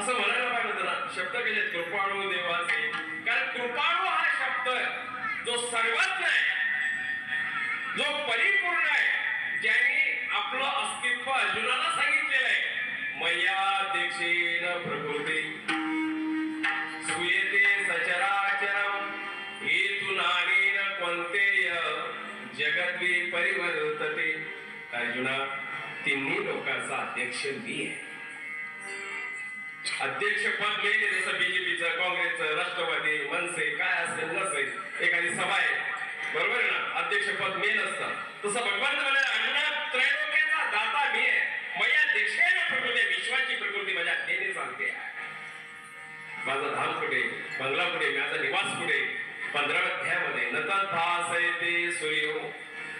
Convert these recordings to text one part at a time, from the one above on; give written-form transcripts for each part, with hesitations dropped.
असं म्हणायला पाहिजे होतं ना. शब्द कसे कृपाळू देवाचे, कारण कृपाळू हा शब्द जो सर्वज्ञ आहे, जो परिपूर्ण आहे, ज्यांनी आपलं अस्तित्व अर्जुनाला सांगितलेलं आहे. मया दीक्षेन प्रकृती सुयेते सचराचरम हेतुनानेन कोणतेय जगद्वी परिवर्तते. अर्जुना, तिन्ही लोकांचा अध्यक्ष मी आहे. अध्यक्ष पद मिळेल जसं बीजेपीचं, काँग्रेसचं, राष्ट्रवादी, मनसे काय असेल नसेल, एखादी सभा आहे, बरोबर आहे ना, अध्यक्ष पद मेन असतं. तसं भगवान म्हणाले, अर्जुना, त्रैलोक्याचा दाता मी आहे. मया दीक्षेन प्रकृती, विश्वाची प्रकृती माझ्या आज्ञेने चालते. माझा धाम कुठे, बंगला कुठे, माझा निवास कुठे. 15व्या अध्यायामध्ये न तथासयते सूर्यो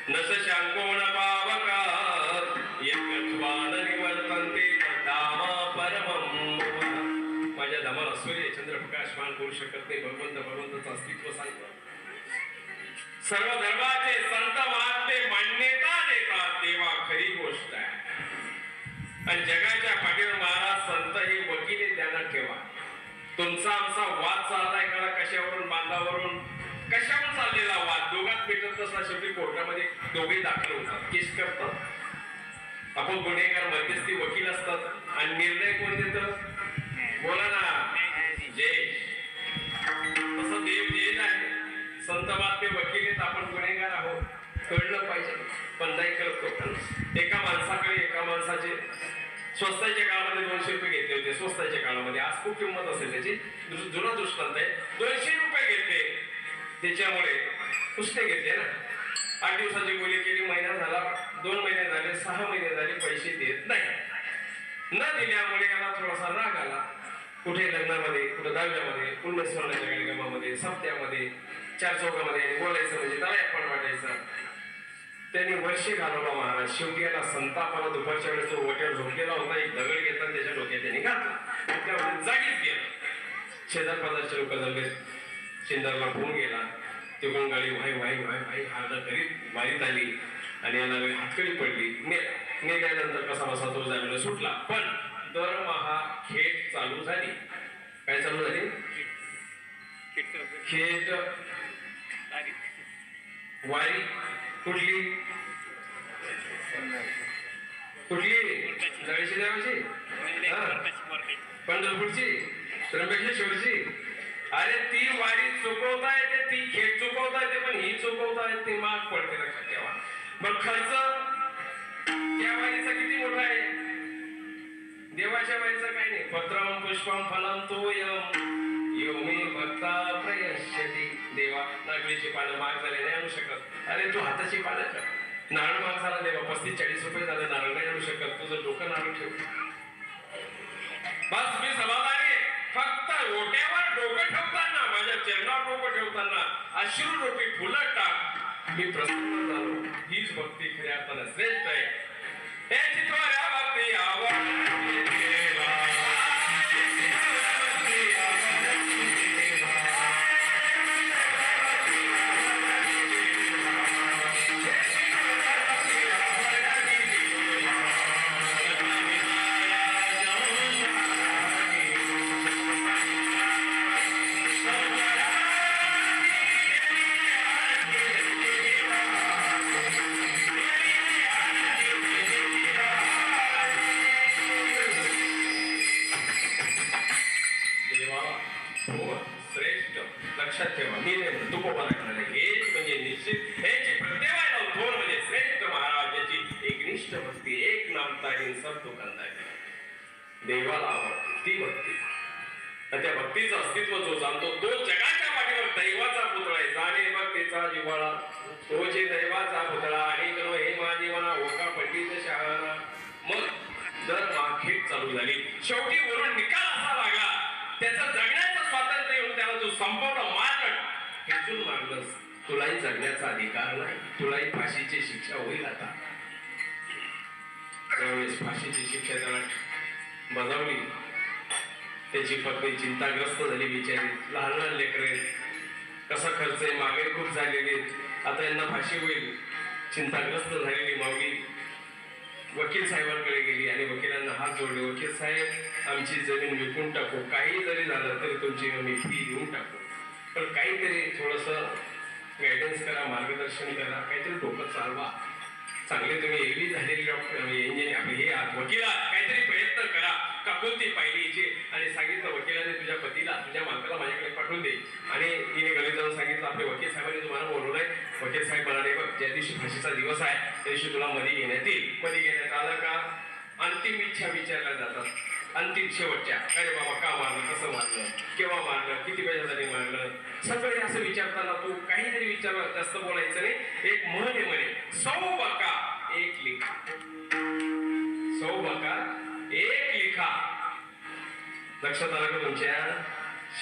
न शशांको न पावकात् यद्गत्वा न निवर्तन्ते तद्धाम परमम्. माझ्या धामाला सूर्य चंद्र प्रकाशमान करू शकत नाही. भगवंताचं अस्तित्व सांगतो. सर्व धर्माचे संत महात्मे मान्यता देतात, तेव्हा खरी गोष्ट आहे. आणि जगाच्या पाठीवर महाराज संत ही वकिली ध्यानात ठेवा. तुमचा आमचा वाद चाललाय का, कशावरून, बांधावरून, कशावर चाललेला वाद, दोघात पेटत नसला शेवटी कोर्टामध्ये दोघे दाखल होतात, केस करतात. आपण गुन्हेगार मध्यस्थी वकील असतात आणि निर्णय कोण देतं? बोला ना, जय. तसं देव जय आहे. संत महात्मे वकील आहेत, आपण गुन्हेगार आहोत, कळलं पाहिजे. पण नाही करत लोकांना. एका माणसाकडे एका माणसाचे स्वस्ताच्या काळामध्ये 200 रुपये घेतले होते. स्वस्ताच्या काळामध्ये, आज खूप किंमत असेल त्याची, जुना दृष्टांत आहे. 200 रुपये घेतले, त्याच्यामुळे पुष्टे घेतले ना. 8 दिवसाची बोली केली, महिना झाला, 2 महिने झाले, 6 महिने झाले, पैसे देत नाही. न दिल्यामुळे याला थोडासा राग आला. कुठे लग्नामध्ये, कुठे दहाव्यामध्ये, पुण्यस्मरणाच्या कार्यक्रमामध्ये, सप्त्यामध्ये, 4 चौकामध्ये बोलायचं म्हणजे त्याला आपण वाटायचं. त्यांनी वर्षे घालवला महाराज. शेवटी याला संतापाला दुपारच्या वेळेस तो वट्यावर झोपलेला होता. एक दगड घेतला त्याच्या डोक्यात त्यांनी घातला. त्यामध्ये जागीच गेला. शेजार पाजारचे लोक जमले, शेंदारला फोन गेला. ते गाडी व्हाय व्हाय व्हाय व्हाय हार्ड करीत मारीत आली आणि याला हातकडी पडली. नेल्यानंतर कसा बसा तो जामीन सुटला. पण दरमहा खेट चालू झाली. काय चालू झाली? खेट वारी. कुठली कुठली? जळशी देवाची, पंढरपूरची, त्र्यंबकेश्वरची. अरे ती वारी चुकवता येते, ती खेट चुकवता येते, पण ही चुकवता येते, माग पडते. लक्षात ठेवा. मग खर्च त्या वारीचा किती मोठा आहे? देवाच्या वारीचा काही नाही. पत्रम पुष्पम फलम तोयम यो मे भक्ता प्रयश्यती. देवा, नागलीची पानं महाग झाले, नाही आणू शकत. अरे तू हाताची पानं कर. नारळ महाग झाला देवा, 35-40 रुपये झाले, नारळ नाही आणू शकत. तुझं डोकं नारळ ठेव. बस मी समाधानी. फक्त ओट्यावर डोकं ठेवताना, माझ्या चरणावर डोकं ठेवताना अश्रू रूपी फुलं टाक, मी प्रसन्न झालो. हीच भक्ती खऱ्या अर्थानं श्रेष्ठ आहे. हे चित्वाऱ्या भक्ती आवड ठेवा. मी तुकोबा हेच म्हणजे निश्चित ह्याची प्रत्येक थोर म्हणजे श्रेष्ठ महाराजाची एकनिष्ठ भक्ती, एक नामताही सब दुकानदारी. देवाला आवडते ती भक्ती. आणि त्या भक्तीचं अस्तित्व जो जाणतो तो जगाच्या पाठीवर दैवाचा पुतळा आहे. जाणे भक्तीचा जिव्हाळा तोचे दैवाचा पुतळा. आणि करो हे माझी म्हणा ओका पंडित शहाणा. मग दर माखेट चालू झाली. शेवटी वरून निकाल असा लागला, त्याचं जगण्याचं स्वातंत्र्य येऊन त्याला तू संपूर्ण मार्ग खेचून मारलंस. तुलाही जगण्याचा अधिकार नाही, तुलाही फाशीची शिक्षा होईल. आता त्यावेळेस फाशीची शिक्षा त्याला बजावली. त्याची पत्नी चिंताग्रस्त झाली बिचारी. लहान लहान लेकरे, कसा खर्च आहे, मागे खूप झालेले, आता यांना फाशी होईल. चिंताग्रस्त झालेली माऊली वकील साहेबांकडे गेली आणि वकिलांना हात जोडले, वकील साहेब आमची जमीन विकून टाकू, काही जरी झालं तरी तुमची आम्ही फी देऊन टाकू, पण काहीतरी थोडंसं गायडन्स करा, मार्गदर्शन करा, काहीतरी डोकं चालवा. चांगले तुम्ही एरवी झालेले डॉक्टर इंजिनियर आपले हे वकील काहीतरी प्रयत्न करा. कापून ती पाहिली याची आणि सांगितलं वकिलाने तुझ्या पतीला तुझ्या मालकाला माझ्याकडे पाठवून दे. आणि तिने घरी जाऊन सांगितलं आपले वकील साहेबांनी तुम्हाला बोलवलंय. वकील साहेब म्हणाले बघ ज्या दिवशी फाशीचा दिवस आहे त्या दिवशी तुला मध्ये घेण्यात येईल. मध्ये घेण्यात आलं का अंतिम इच्छा विचारल्या जातात, अंतिम शेवटच्या. अरे बाबा का मारलं, कसं मारलं, केव्हा मारलं, किती पैशासाठी मारलं, सगळे असं विचारताना तू काहीतरी विचार, जास्त बोलायचं नाही. एक म्हण आहे म्हणे, 100 बका एक लिखा, 100 बका एक लिखा. लक्षात आलं का तुमच्या?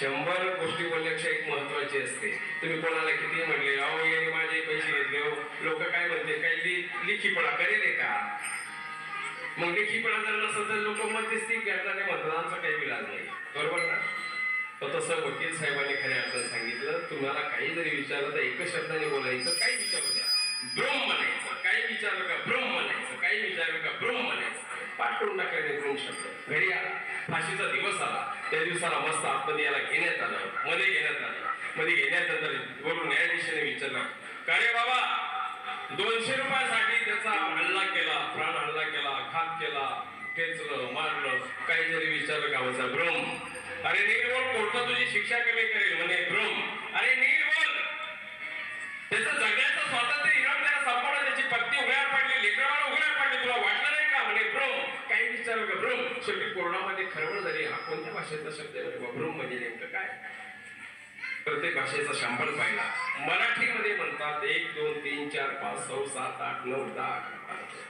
100 गोष्टी बोलण्यापेक्षा एक महत्वाची असते. तुम्ही कोणाला किती म्हणले अहो याने माझे पैसे घेतले हो, लोक काय म्हणते काही लिखीपणा करेल का? मग लेखीपणा जर नसतं तर लोक मध्यस्थी घेतल्याने म्हणतात आमचा काही विलाज नाही, बरोबर ना? तर तसं वकील साहेबांनी खऱ्या अर्थानं सांगितलं तुम्हाला काही जरी विचारलं तर एकच शब्दाने बोलायचं, काही विचारू द्या ब्रह्म म्हणायचं, काही विचारलं का ब्रह्म म्हणायचं, काही विचारलं का ब्रह्म म्हणायचं. पाठ करून टाकायचे ब्रह्म शब्द. घरी आला, फाशीचा दिवस आला, त्या दिवसाला मस्त आतमध्ये याला घेण्यात आलं, मध्ये घेण्यात आलं. मध्ये घेण्यात आलं वरून न्यायाधीशाने विचारलं का रे बाबा 200 रुपयासाठी त्याचा हल्ला केला, प्राण हल्ला केला, घात केला, ठेचलं, मारलं, काही जरी विचारलं का माझा भ्रम. अरे नीट बोल, कोर्ट तुझी शिक्षा कमी करेल म्हणे भ्रम. अरे नीट बोल, त्याचं जगण्याचं स्वातंत्र्य हिरावून त्याला संपवलं, त्याची पत्नी उघड्यावर पडली, लेकरबाळ उघड्यावर पडली, तुला वाटलं नाही का म्हणे भ्रम. काही विचारलं का भ्रम. शेवटी कोर्टामध्ये खरबड झाली, हा कोणत्या भाषेचा शब्द आहे भ्रम म्हणजे नेमकं काय? प्रत्येक भाषेचा शंभर पाहिला. मराठीमध्ये म्हणतात 1 2 3 4 5 6 7 8 9 10 11 12.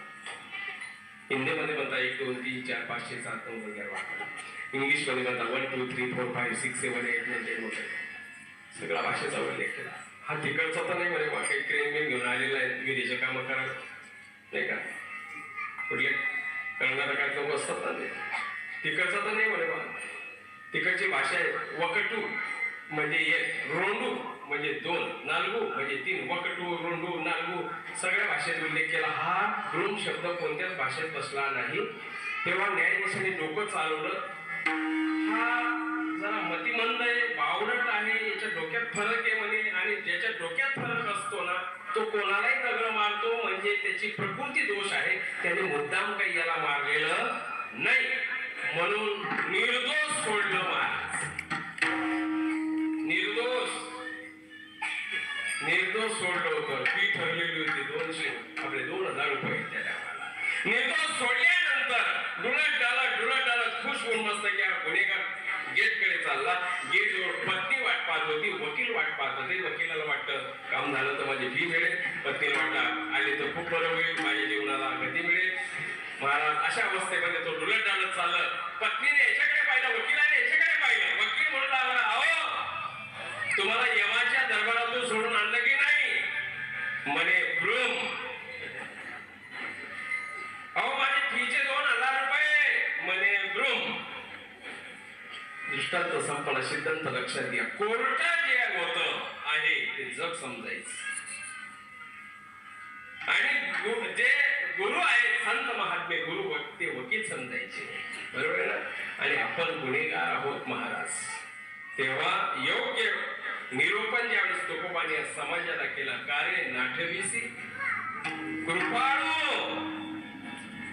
हिंदीमध्ये म्हणतात 1 2 3 4 5 6 7 9 10 11. इंग्लिशमध्ये म्हणतात 1 2 3 4 5 6 7 8 9 10 11. सगळ्या भाषेचा उल्लेख केला. हा तिकडचा तर नाही म्हणे काही क्रेन बिन घेऊन आलेला आहे विधीचे कामं करा नाही का, कुठले करणारा काय लोक असतात ना ते, तिकडचा तर नाही म्हणे बा. तिकडची भाषा आहे वकटू म्हणजे 1, रोंडू म्हणजे 2, नालगू म्हणजे 3. वकटू, रोंडू, नालगू सगळ्या भाषेत उल्लेख केला. हा भ्रूण शब्द कोणत्याच भाषेत बसला नाही. तेव्हा न्यायाधीशाने डोकं चालवलं, हा जरा मतिमंद आहे, बावळट आहे, याच्या डोक्यात फरक आहे म्हणे. आणि ज्याच्या डोक्यात फरक असतो ना तो कोणालाही दगड मारतो म्हणजे त्याची प्रकृती दोष आहे, त्याने मुद्दाम काही याला मारलेलं नाही. म्हणून निर्दोष सोडलं महाराज, निर्दोष सोडलं होतं. फी ठरलेली होती 200, आपले 2000 रुपये त्या टायमाला. निर्दोष सोडल्यानंतर डुलत डालत खुश होऊन मस्त घ्या गुन्हेगार गेटकडे चालला. गेटवर पत्नी वाट पाहत होती, वकील वाट पाहत होते. वकिलाला वाटतं काम झालं तर माझी फी मिळेल, पत्नीला वाटलं आले तर खूप बरं होईल, माझ्या जीवनाला गती मिळेल. महाराज अशा अवस्थेमध्ये तो डुलत डालत चाललं. पत्नीने याच्याकडे पाहिलं, वकिलाने याच्याकडे पाहिलं. वकील म्हणू लागला अहो तुम्हाला यमाच्या दरबारातून सोडून आणलं की नाही म्हणे भ्रूम. अहो माझे फीचे 2000 रुपये म्हणे भ्रूम. दृष्टांत संपला, सिद्धांत लक्षात घ्या. कोर्टात जे होतं आहे ते जग समजायचं आणि जे गुरु आहेत संत महात्मे गुरु ते वकील समजायचे, बरोबर ना? आणि आपण गुन्हेगार आहोत महाराज. तेव्हा योग्य निरूपण ज्यावेळेस तुकोबाने समाजाला केला, कार्य नाठविसी कृपाळू.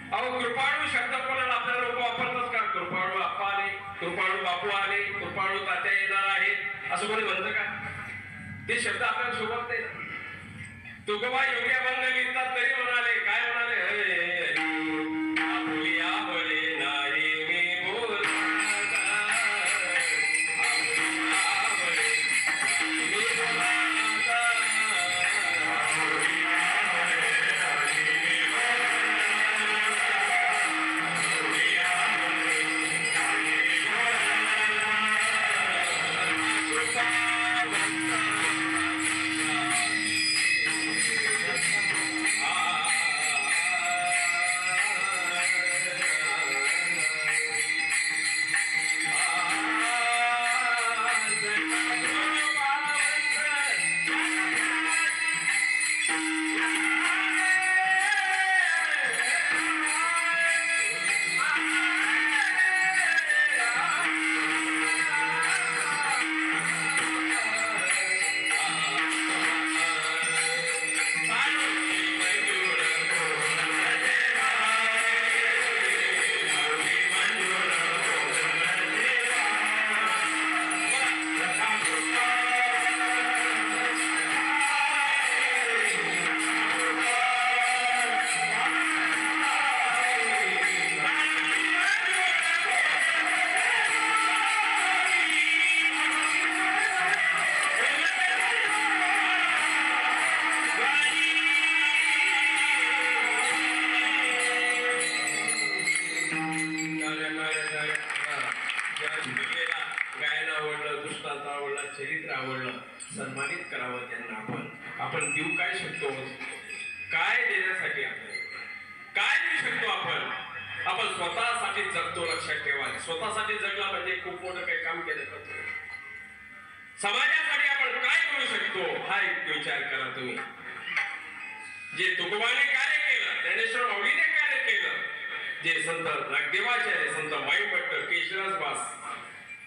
अहो कृपाळू शब्द कोणाला आपल्याला लोक वापरतात का? कृपाळू आप्पा आले, कृपाळू बापू आले, कृपाळू तात्या येणार आहेत असं कोणी म्हणतं का? ते शब्द आपल्याला शोभत नाही ना. तुकोबा योगी अभंग लिहितात तरी म्हणाले, काय म्हणाले? ज्या शिकलेला गायला आवडलं, दृष्टांत आवडला, चरित्र आवडलं, सन्मानित करावं त्यांना. आपण देऊ काय शकतो? काय देण्यासाठी आपण काय देऊ शकतो? आपण स्वतःसाठी जगतो, लक्षात ठेवा. स्वतःसाठी जगला म्हणजे खूप मोठं काही काम केलं जातं. समाजासाठी आपण काय करू शकतो हा एक विचार करा तुम्ही. जे तुकोबाने कार्य केलं, ज्ञानेश्वर माऊलीने कार्य केलं, जे संत नागदेवाचार्य, संत माईभट्ट, केशरदास बास,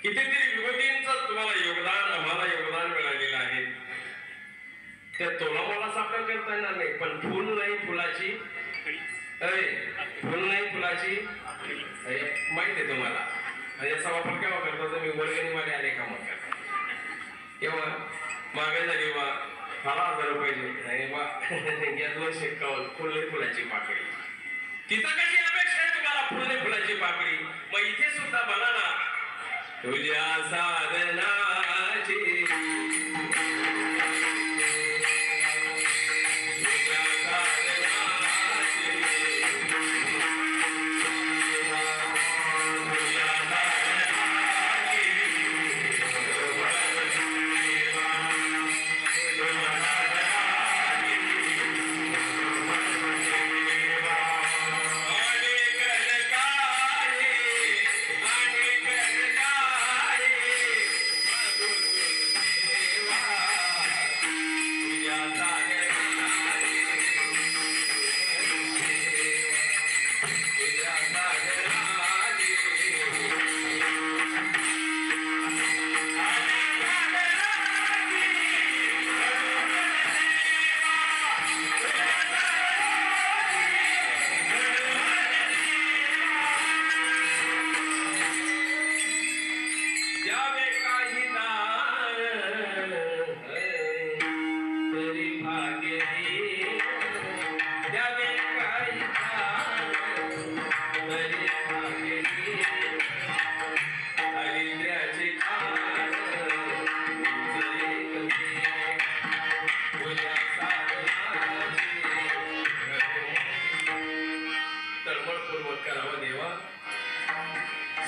कितीतरी विभूतींचं तुम्हाला योगदान, आम्हाला योगदान मिळालेलं आहे. त्या तोलामोलाच आपल्याला करता येणार नाही. पण फुल नाही फुलाची फुल नाही फुलाची माहित आहे तुम्हाला. याचा वापर केव्हा करतो? तुम्ही वर्गणीमध्ये आले का मग करता केव्हा मागे झाली बा 10,000 रुपये आणि बा या 251 फुल नाही फुलाची पाकळी. तिथं कशी अपेक्षा आहे तुम्हाला? फुल नाही फुलाची पाकळी. मग इथे सुद्धा बघा ना, तुझ्या साधनाची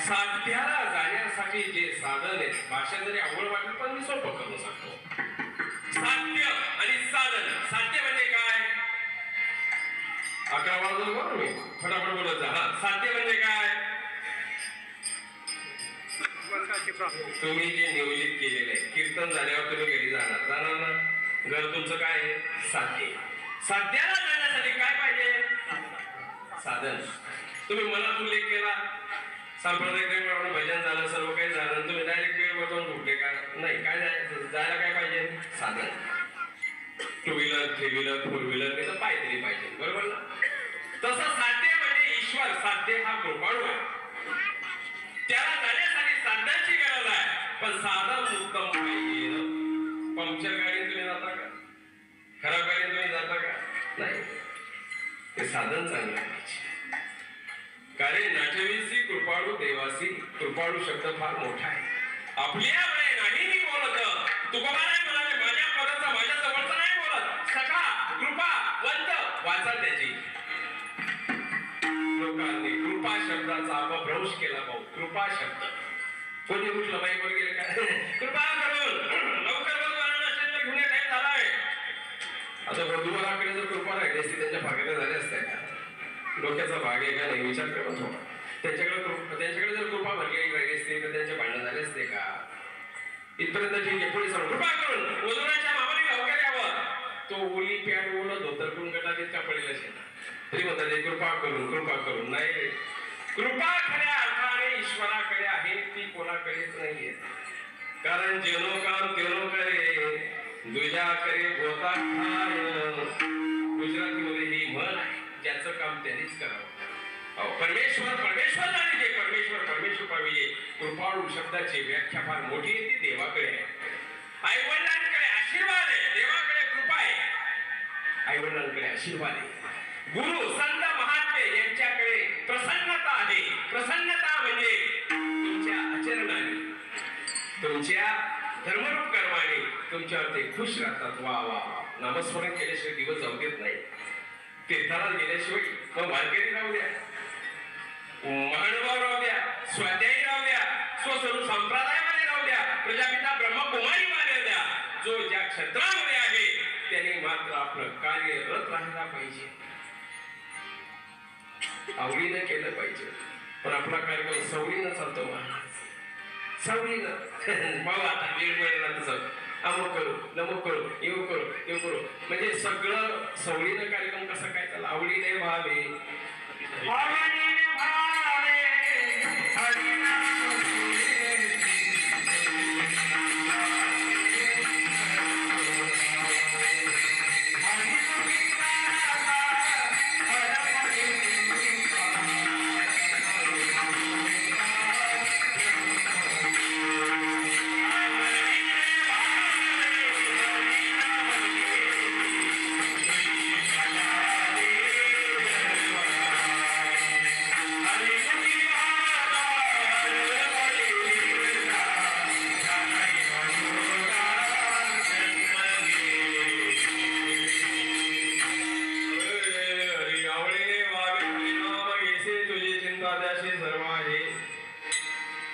साध्याला जाण्यासाठी जे साधन आहे, भाषा जरी आवड वाटली पण मी सोपं करू शकतो. साध्य आणि साधन. साध्य म्हणजे काय? 11 वाजून बघ मी फटाफट बोलत जा. साध्य म्हणजे काय? तुम्ही जे नियोजित केलेलं आहे, कीर्तन झाल्यावर तुम्ही घरी जाणार ना. घर तुमचं काय आहे? साध्य. साध्याला जाण्यासाठी काय पाहिजे? साधन. तुम्ही मनात उल्लेख केला, सांप्रदायिक भजन झालं, सर्व काही झालं, तुम्ही डायरेक्ट वेळ बघून उठले का? नाही. काय जायला काय पाहिजे? साधन. 2 व्हीलर, 3 व्हीलर, 4 व्हीलर, नाही तर पाय तरी पाहिजे. बरोबर ना? तसं साध्य म्हणजे ईश्वर. साध्य हा कृपाळू आहे. त्याला जाण्यासाठी साधनाची गरज आहे. पण साधन उत्तम पाहिजे. पंक्चर गाडी तुम्ही जाता का? खराब गाडी तुम्ही जाता का? नाही. ते साधन चांगलं पाहिजे. कारण नाठविसी कृपाळू देवासी. कृपाळू शब्द फार मोठा आहे. आपल्या वेळे नाही मी बोलत. तुकोबा नाही म्हणाले, माझ्या पदाचा माझ्या जवळचा नाही बोलत. सखा कृपा वंत वाचा त्याची. लोकांनी कृपा शब्दाचा अपभ्रंश केला. भाऊ कृपा शब्द कोणी म्हटलं बाईक वर गेले का? कृपा करून लवकर वधूवरांना स्टेजवर घेऊन टाइम झालाय. आता वधूवराकडे जर कृपा राहिली असती, त्यांच्या भागात झाले असते का? डोक्याचा भाग आहे का नाही विचार करत होता. त्यांच्याकडे जर कृपा भरली राहिली असते तर त्यांचे भांडण झाले असते का? इथपर्यंत ठीक आहे. पुढे सांगू कृपा करून वधूराच्या मामाने लवकर यावं. तो ओली पॅन्ट ओलं धोतर करून गटात इतका पडेल असेल तरी म्हणतात कृपा करून नाही रे. कृपा खऱ्या अर्थाने ईश्वराकडे आहे, ती कोणाकडेच नाहीये. कारण जेनो काम तेनो करे, दुजा करे गोता खाय. गुजरातीमध्ये ही म्हण आहे, ज्याचं काम त्यांनीच करावं. परमेश्वर नाही, जे परमेश्वर पाहिजे. कृपाळू शब्दाची व्याख्या फार मोठी आहे. ती देवाकडे आहे. आईवडिलांकडे आशीर्वाद आहे, देवाकडे कृपा आहे. आईवडिलांकडे आशीर्वाद आहे. गुरु संत महात्मे यांच्याकडे प्रसन्नता आहे. प्रसन्नता म्हणजे तुमच्या आचरणाने, तुमच्या धर्मरूप कर्माने तुमच्यावर ते खुश राहतात. वा वा वा. नामस्मरण केल्याशिवाय दिवस जाऊ देत नाही. तीर्थाला गेल्याशिवाय मग वारकरी राहू द्या, महानुभाव राहू द्या, स्वाध्यायी राहू द्या, संप्रदायामध्ये राहू द्या, प्रजापिता ब्रह्मकुमारी मानू द्या, जो ज्या क्षेत्रामध्ये आहे त्याने मात्र आपलं कार्यरत राहायला पाहिजे, आवडीनं केलं पाहिजे. पण आपला कार्यक्रम सवडीनं चालतो महाराज, सवडीनं. भाऊ आता वेळ मिळेल तसं अमुक करू नमुक करू येऊ करू येऊ करू, म्हणजे सगळं सवडीनं कार्यक्रम कसा काय त्याला आवडीने व्हावे.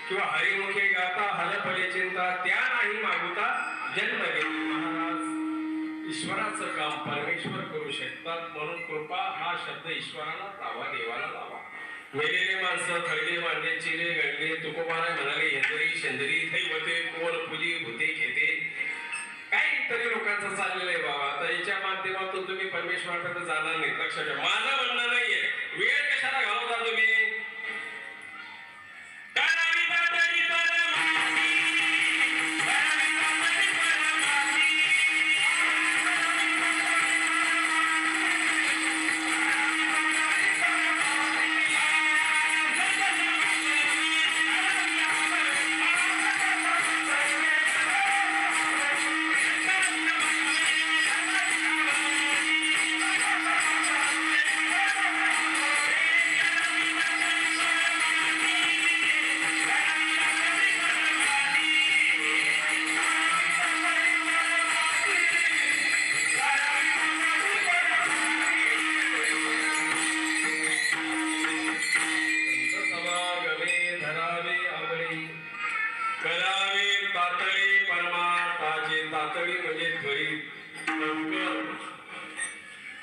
किंवा हरिमुखे गाता हलफले चिंता त्या नाही मागुता जन्म घेतली. महाराज ईश्वराचं काम परमेश्वर करू शकतात, म्हणून कृपा हा शब्द ईश्वराला लावा, देवाला लावा. मेलेले माणसं थळले मांडले चिले गणले, तुकोबाराय म्हणाले हेंदरी शेंदरी दैवते कोण पूजी भूते घेते. काहीतरी लोकांचं चाललेलं आहे बाबा. आता याच्या माध्यमातून तुम्ही परमेश्वराकडे जाणार नाही, लक्षात ठेवा. माझं म्हणणं नाहीये वेळ कशाला घालवता तुम्ही.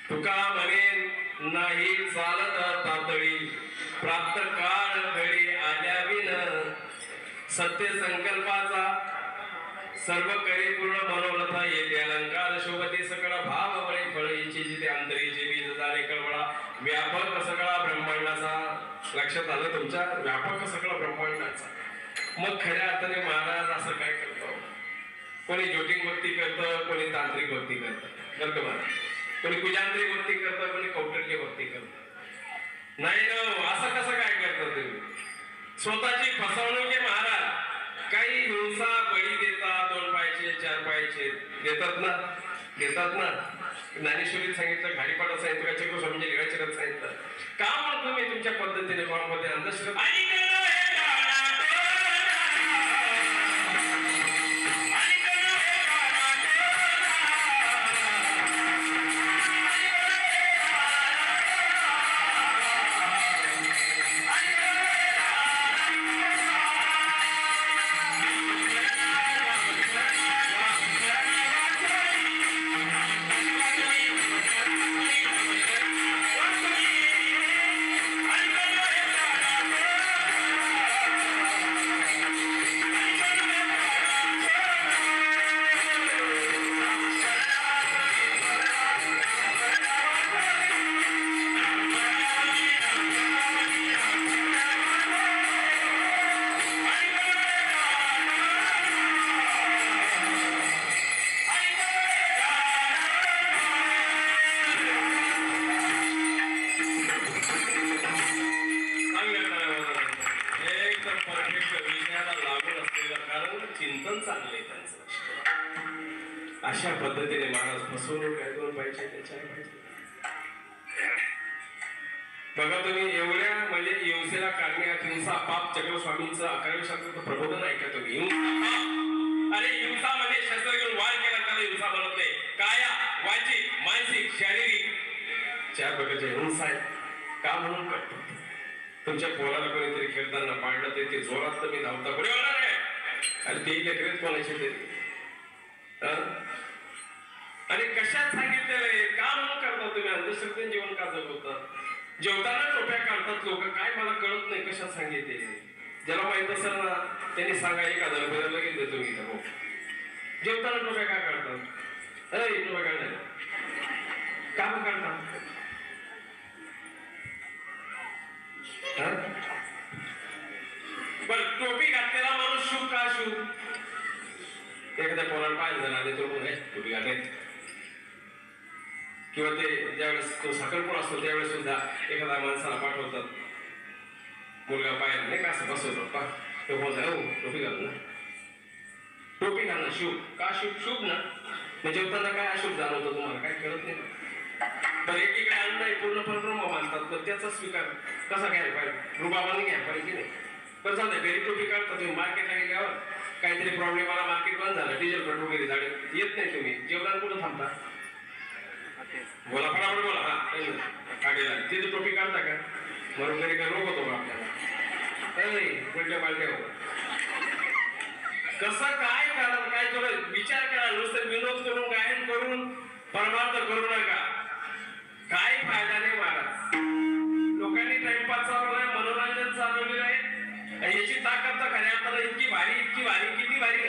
तुका म्हणे नाही चालत तातडी, प्राप्त काळ घडी आल्या विन. सत्य संकल्पाचा सर्व करी पूर्ण मनोरथा येते अलंकार शोभते सकळ भाव वळे फळ याची जिथे अंतरीचे बीज झाले कळवळा. व्यापक सगळा ब्रह्मांडाचा. लक्षात आलं तुमच्या, व्यापक सगळा ब्रह्मांडाचा. मग खऱ्या अर्थाने महाराज असं काय करतो, कोणी ज्योतिष भक्ती करतं, कोणी तांत्रिक भक्ती करतं, करतो महाराज. कोणी कुजांत्रिक भक्ती करतं, कोणी कौटल्य भक्ती करतं. नाही ना, असं कसं काय करता तुम्ही. स्वतःची फसवणूक आहे महाराज. काही हिंसा बळी देतात, 2 पायाचे 4 पायाचे देतात ना, देतात ना. ज्ञानेश्वरीत सांगितलं, घाडीपाठात सांगितलं, चक्र स्वामींच्या लिळाचरात सांगितलं. का म्हणून तुम्ही तुमच्या पद्धतीने कोणामध्ये अंधश्रद्धा चिंतन चांगले त्यांचं. अशा पद्धतीने महाराज फसवणूक काय 2 पाहिजे त्याच्या पाहिजे. बघा तुम्ही एवढ्या म्हणजे हिंसेला कारणे हिंसा पाप. चक्र स्वामींचं 11व्या शतकात प्रबोधन ऐका तुम्ही. अरे हिंसा म्हणजे शस्त्र घेऊन वार केला त्याला हिंसा म्हणत नाही. काया वाचिक मानसिक शारीरिक 4 प्रकारच्या हिंसा आहेत. का म्हणून करतो. तुमच्या पोराला कोणीतरी खेळताना पाडलं ते जोरात तुम्ही धावता, कोणी होणार आहे आणि ते लेकरेच कोणाचे तरी आणि कशात सांगितलेलं आहे का म्हणून करता तुम्ही अंधश्रद्धेने जेवण का जगवतात जेवताना टोप्या काढतात लोक काय मला कळत नाही कशात सांगितले ज्याला माहित असेल ना त्यांनी सांगा 1000 रुपये लगेच देतो मी हो जेवताना टोप्या का काढतात अरे टोप्या काढणार का काढतात पण टोपी घातलेला माणूस शुभ का शुभ एखाद्या पोराला पाहिजे झाला तो टोपी घातले किंवा ते ज्यावेळेस तो साखरपुडा असतो त्यावेळेस सुद्धा एखाद्या माणसाला पाठवतात मुलगा पाहिजे नाही का असं बसवतो तो बोलता हो टोपी घाल ना टोपी घालणं शुभ का शुभ शुभ ना म्हणजे जेवताना काय अशुभ जाणवतं तुम्हाला काय कळत नाही तर एकीकडे अन्न आहे पूर्ण ब्रह्म मानतात तर त्याचा स्वीकार कसा घ्यायला पाहिजे रुबाबाने घ्यायला पाहिजे नाही पण चालतंय घरी टोपी काढता तुम्ही मार्केटला गेल्यावर काहीतरी प्रॉब्लेम आला मार्केट बंद झालं डिझेल पेट्रोल वगैरे झाले येत नाही तुम्ही जेवणाला कुठं थांबता बोला फटाफट बोला हा काढेला तिथे टोपी काढता का म्हणून घरी काय रोग होतो आपल्याला उलट्या पालट्या हो कसं काय करा काय थोडं विचार करा नुसतं विनोद करून गायन करून परमार्थ करू नका काय फायदा नाही महाराज लोकांनी टाइमपास चालवलाय मनोरंजन चालवलेलं आहे याची ताकद तर खऱ्या अर्थानं इतकी भारी किती भारी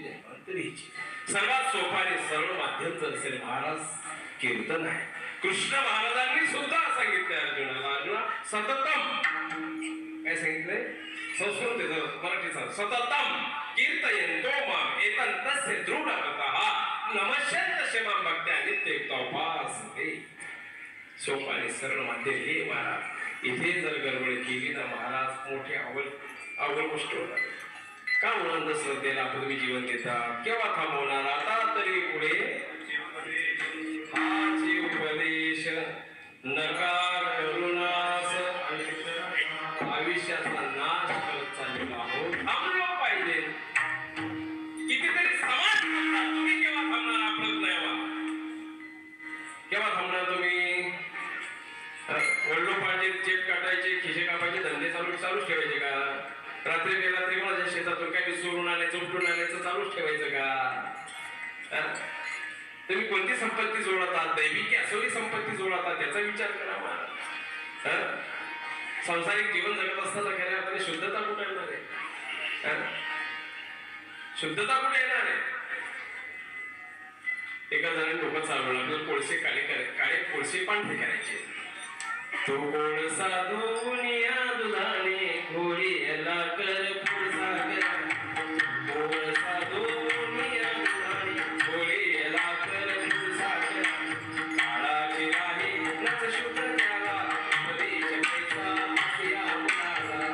धन्वंतरीची सर्वात सोपा आणि सरळ माध्यम जर असेल महाराज कीर्तन आहे. कृष्ण महाराजांनी सुद्धा सांगितले अर्जुनाला, अर्जुना सततम काय सांगितलंय संस्कृत मराठी सततम कीर्तयन्तो माम एतन्तस्य दृढतः नमस्यन्त शमं भक्त्या नित्ययुक्तोपासते. सोपा आणि सरळ माध्यम हे महाराज इथे जर गडबड केली ना महाराज मोठी अवघड गोष्ट होणार. का उनंद श्रद्धेला तुम्ही जीवन देता केव्हा थांबवणार आता तरी पुढे हाचे उपदेश नकार करुणास आयुष्याचा नाश करत चाललेला आहोत. थांबलो पाहिजे. कितीतरी समाज म्हणतात तुम्ही केव्हा थांबणार आपलंच नाही वा. केव्हा थांबणार तुम्ही? वडलोपाचे चेप काटायचे खिशे कापायचे धंदे चालूच ठेवायचे का? रात्री बेरात्री कोणाच्या शेतातून काही चोरून आणायचं उपटून आणायचं चालूच ठेवायचं का? तुम्ही कोणती संपत्ती जोडतात? दैविक असोही संपत्ती जोडतात त्याचा विचार करा. सांसारिक जीवन जगत असताना खऱ्या अर्थाने शुद्धता कुठे येणार आहे? शुद्धता कुठे येणार आहे? एका जणांनी डोकं चालवलं आपल्याला कोळसे काळे कोळसे पांढरे करायचे. तो कोळसा दुनिया दुधाने घोडी याला कर कोळसा कोळसा दुनिया दुधाने घोडी याला कर कोळसा काळाची राही नच शुद्ध त्याला उपदेश पैसा या मुलाला.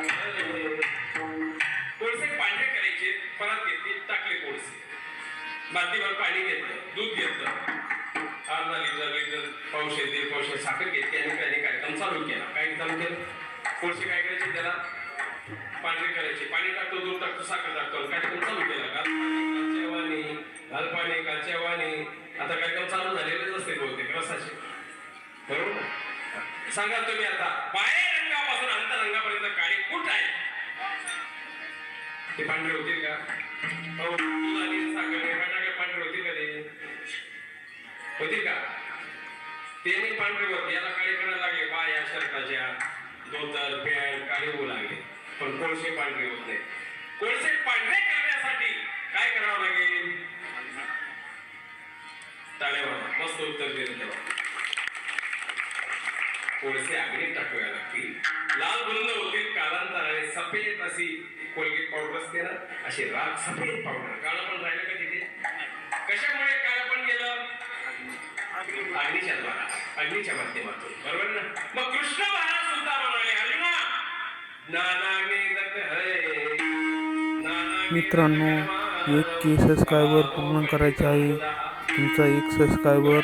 कोळसे पांढरे करायचे परत घेतले टाकले कोळसे बादलीभर पाणी घेतलं दूध घेतलं अर्धा लिटर पावशे दीड पावशे साखर घेतली आणि त्याने कार्यक्रम चालू केला. काय चालू केलं? कोळसे काय करायचे त्याला पांढरे करायचे. पाणी टाकतो दूध टाकतो साखर टाकतो कार्यक्रम चालू केला. घाल पाणी कालच्या वाणी आता कार्यक्रम चालू झालेलेच असते बहुतेक रसाचे. बरोबर सांगा तुम्ही आता बाहेर रंगापासून अंतरंगापर्यंत काळे कुठ आहे ते पांढरे होतील का? दूध आणि साखर पांढरे होतील का? ते होतील का? ते पांढरे होते याला काळे करायला लागले. बाया शर्टाच्या धोतर पॅन्ट काळे होऊ लागले पण कोळसे पांढरे होत नाही. कोळसे पांढरे करण्यासाठी काय करावं लागेल? टाळ्यावर मस्त उत्तर दिलं तेव्हा. कोळसे अग्नीत टाकावे लागतील. लाल बुंद होतील कालांतराने सफेद अशी कोलगेट पावडर असते ना अशी राग सफेद पावडर. काळं पण राहिलं का तिथे? कशामुळे काळं पण गेलं? अग्नीच्या द्वारा अग्नीच्या माध्यमातून. बरोबर ना? मग कृष्ण महाराज सुद्धा म्हणाले अर्जुना मित्रांनो 1 सबस्क्रायबर पूर्ण करायचे आहे. तुमचा 1 सबस्क्रायबर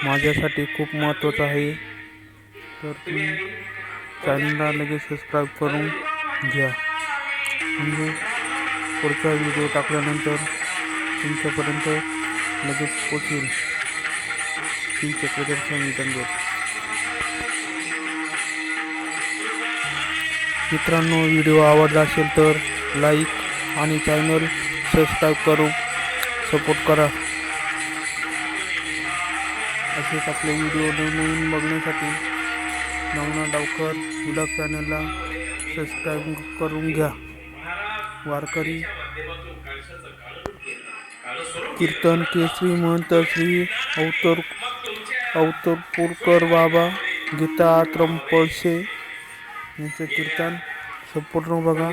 माझ्यासाठी खूप महत्त्वाचा आहे. तर तुम्ही चॅनलला लगेच सबस्क्राईब करून घ्या म्हणजे पुढचा व्हिडिओ टाकल्यानंतर तुमच्यापर्यंत लगेच पोचेल. मित्रांनो व्हिडिओ आवडला असेल तर लाईक आणि चॅनल सबस्क्राईब करून सपोर्ट करा. असेच आपले व्हिडिओ नवीन बघण्यासाठी नवना डावकर व्लॉग चॅनलला सबस्क्राईब करून घ्या. वारकरी कीर्तन केसरी महंत श्री अवतरपूरकर बाबा गीता आत्रम पळसे यांचं कीर्तन संपूर्ण बघा.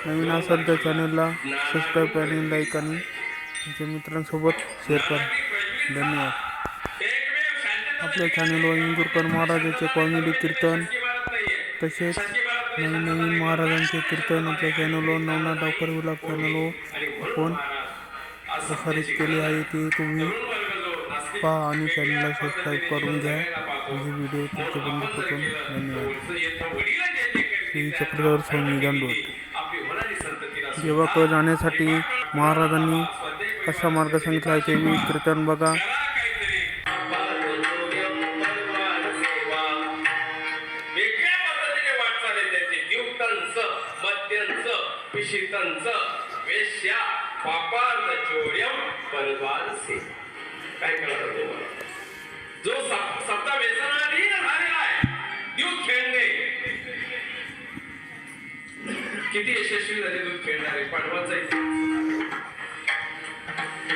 नवीन असाल तर चॅनलला सबस्क्राईब आणि लाईक आणि तुमच्या मित्रांसोबत शेअर करा. धन्यवाद. आपल्या चॅनलवर इंदुरकर महाराजांचे कॉमेडी कीर्तन तसेच नवीन महाराजांचे कीर्तन आपल्या चॅनलवर नवना डावकर व्लॉग चॅनलवर आपण प्रसारित केले आहे. ते तुम्ही पहा आणि चॅनलला सबस्क्राईब करून घ्या म्हणजे व्हिडिओ तुमच्यापर्यंत पोहोचून. धन्यवाद. श्री चक्रधर स्वामी दंडवत. देवाकडे जाण्यासाठी महाराजांनी कसा मार्ग सांगितला आहे ते मी कीर्तन बघा. वेश्या पापार्थ चोर्यम परवारसे. काय करायचं तुम्हाला? जो सप्ता व्यसनाधीन झालेला आहे, देव खेळणे किती यशस्वी झाले दूध खेळणारे पांडवांचा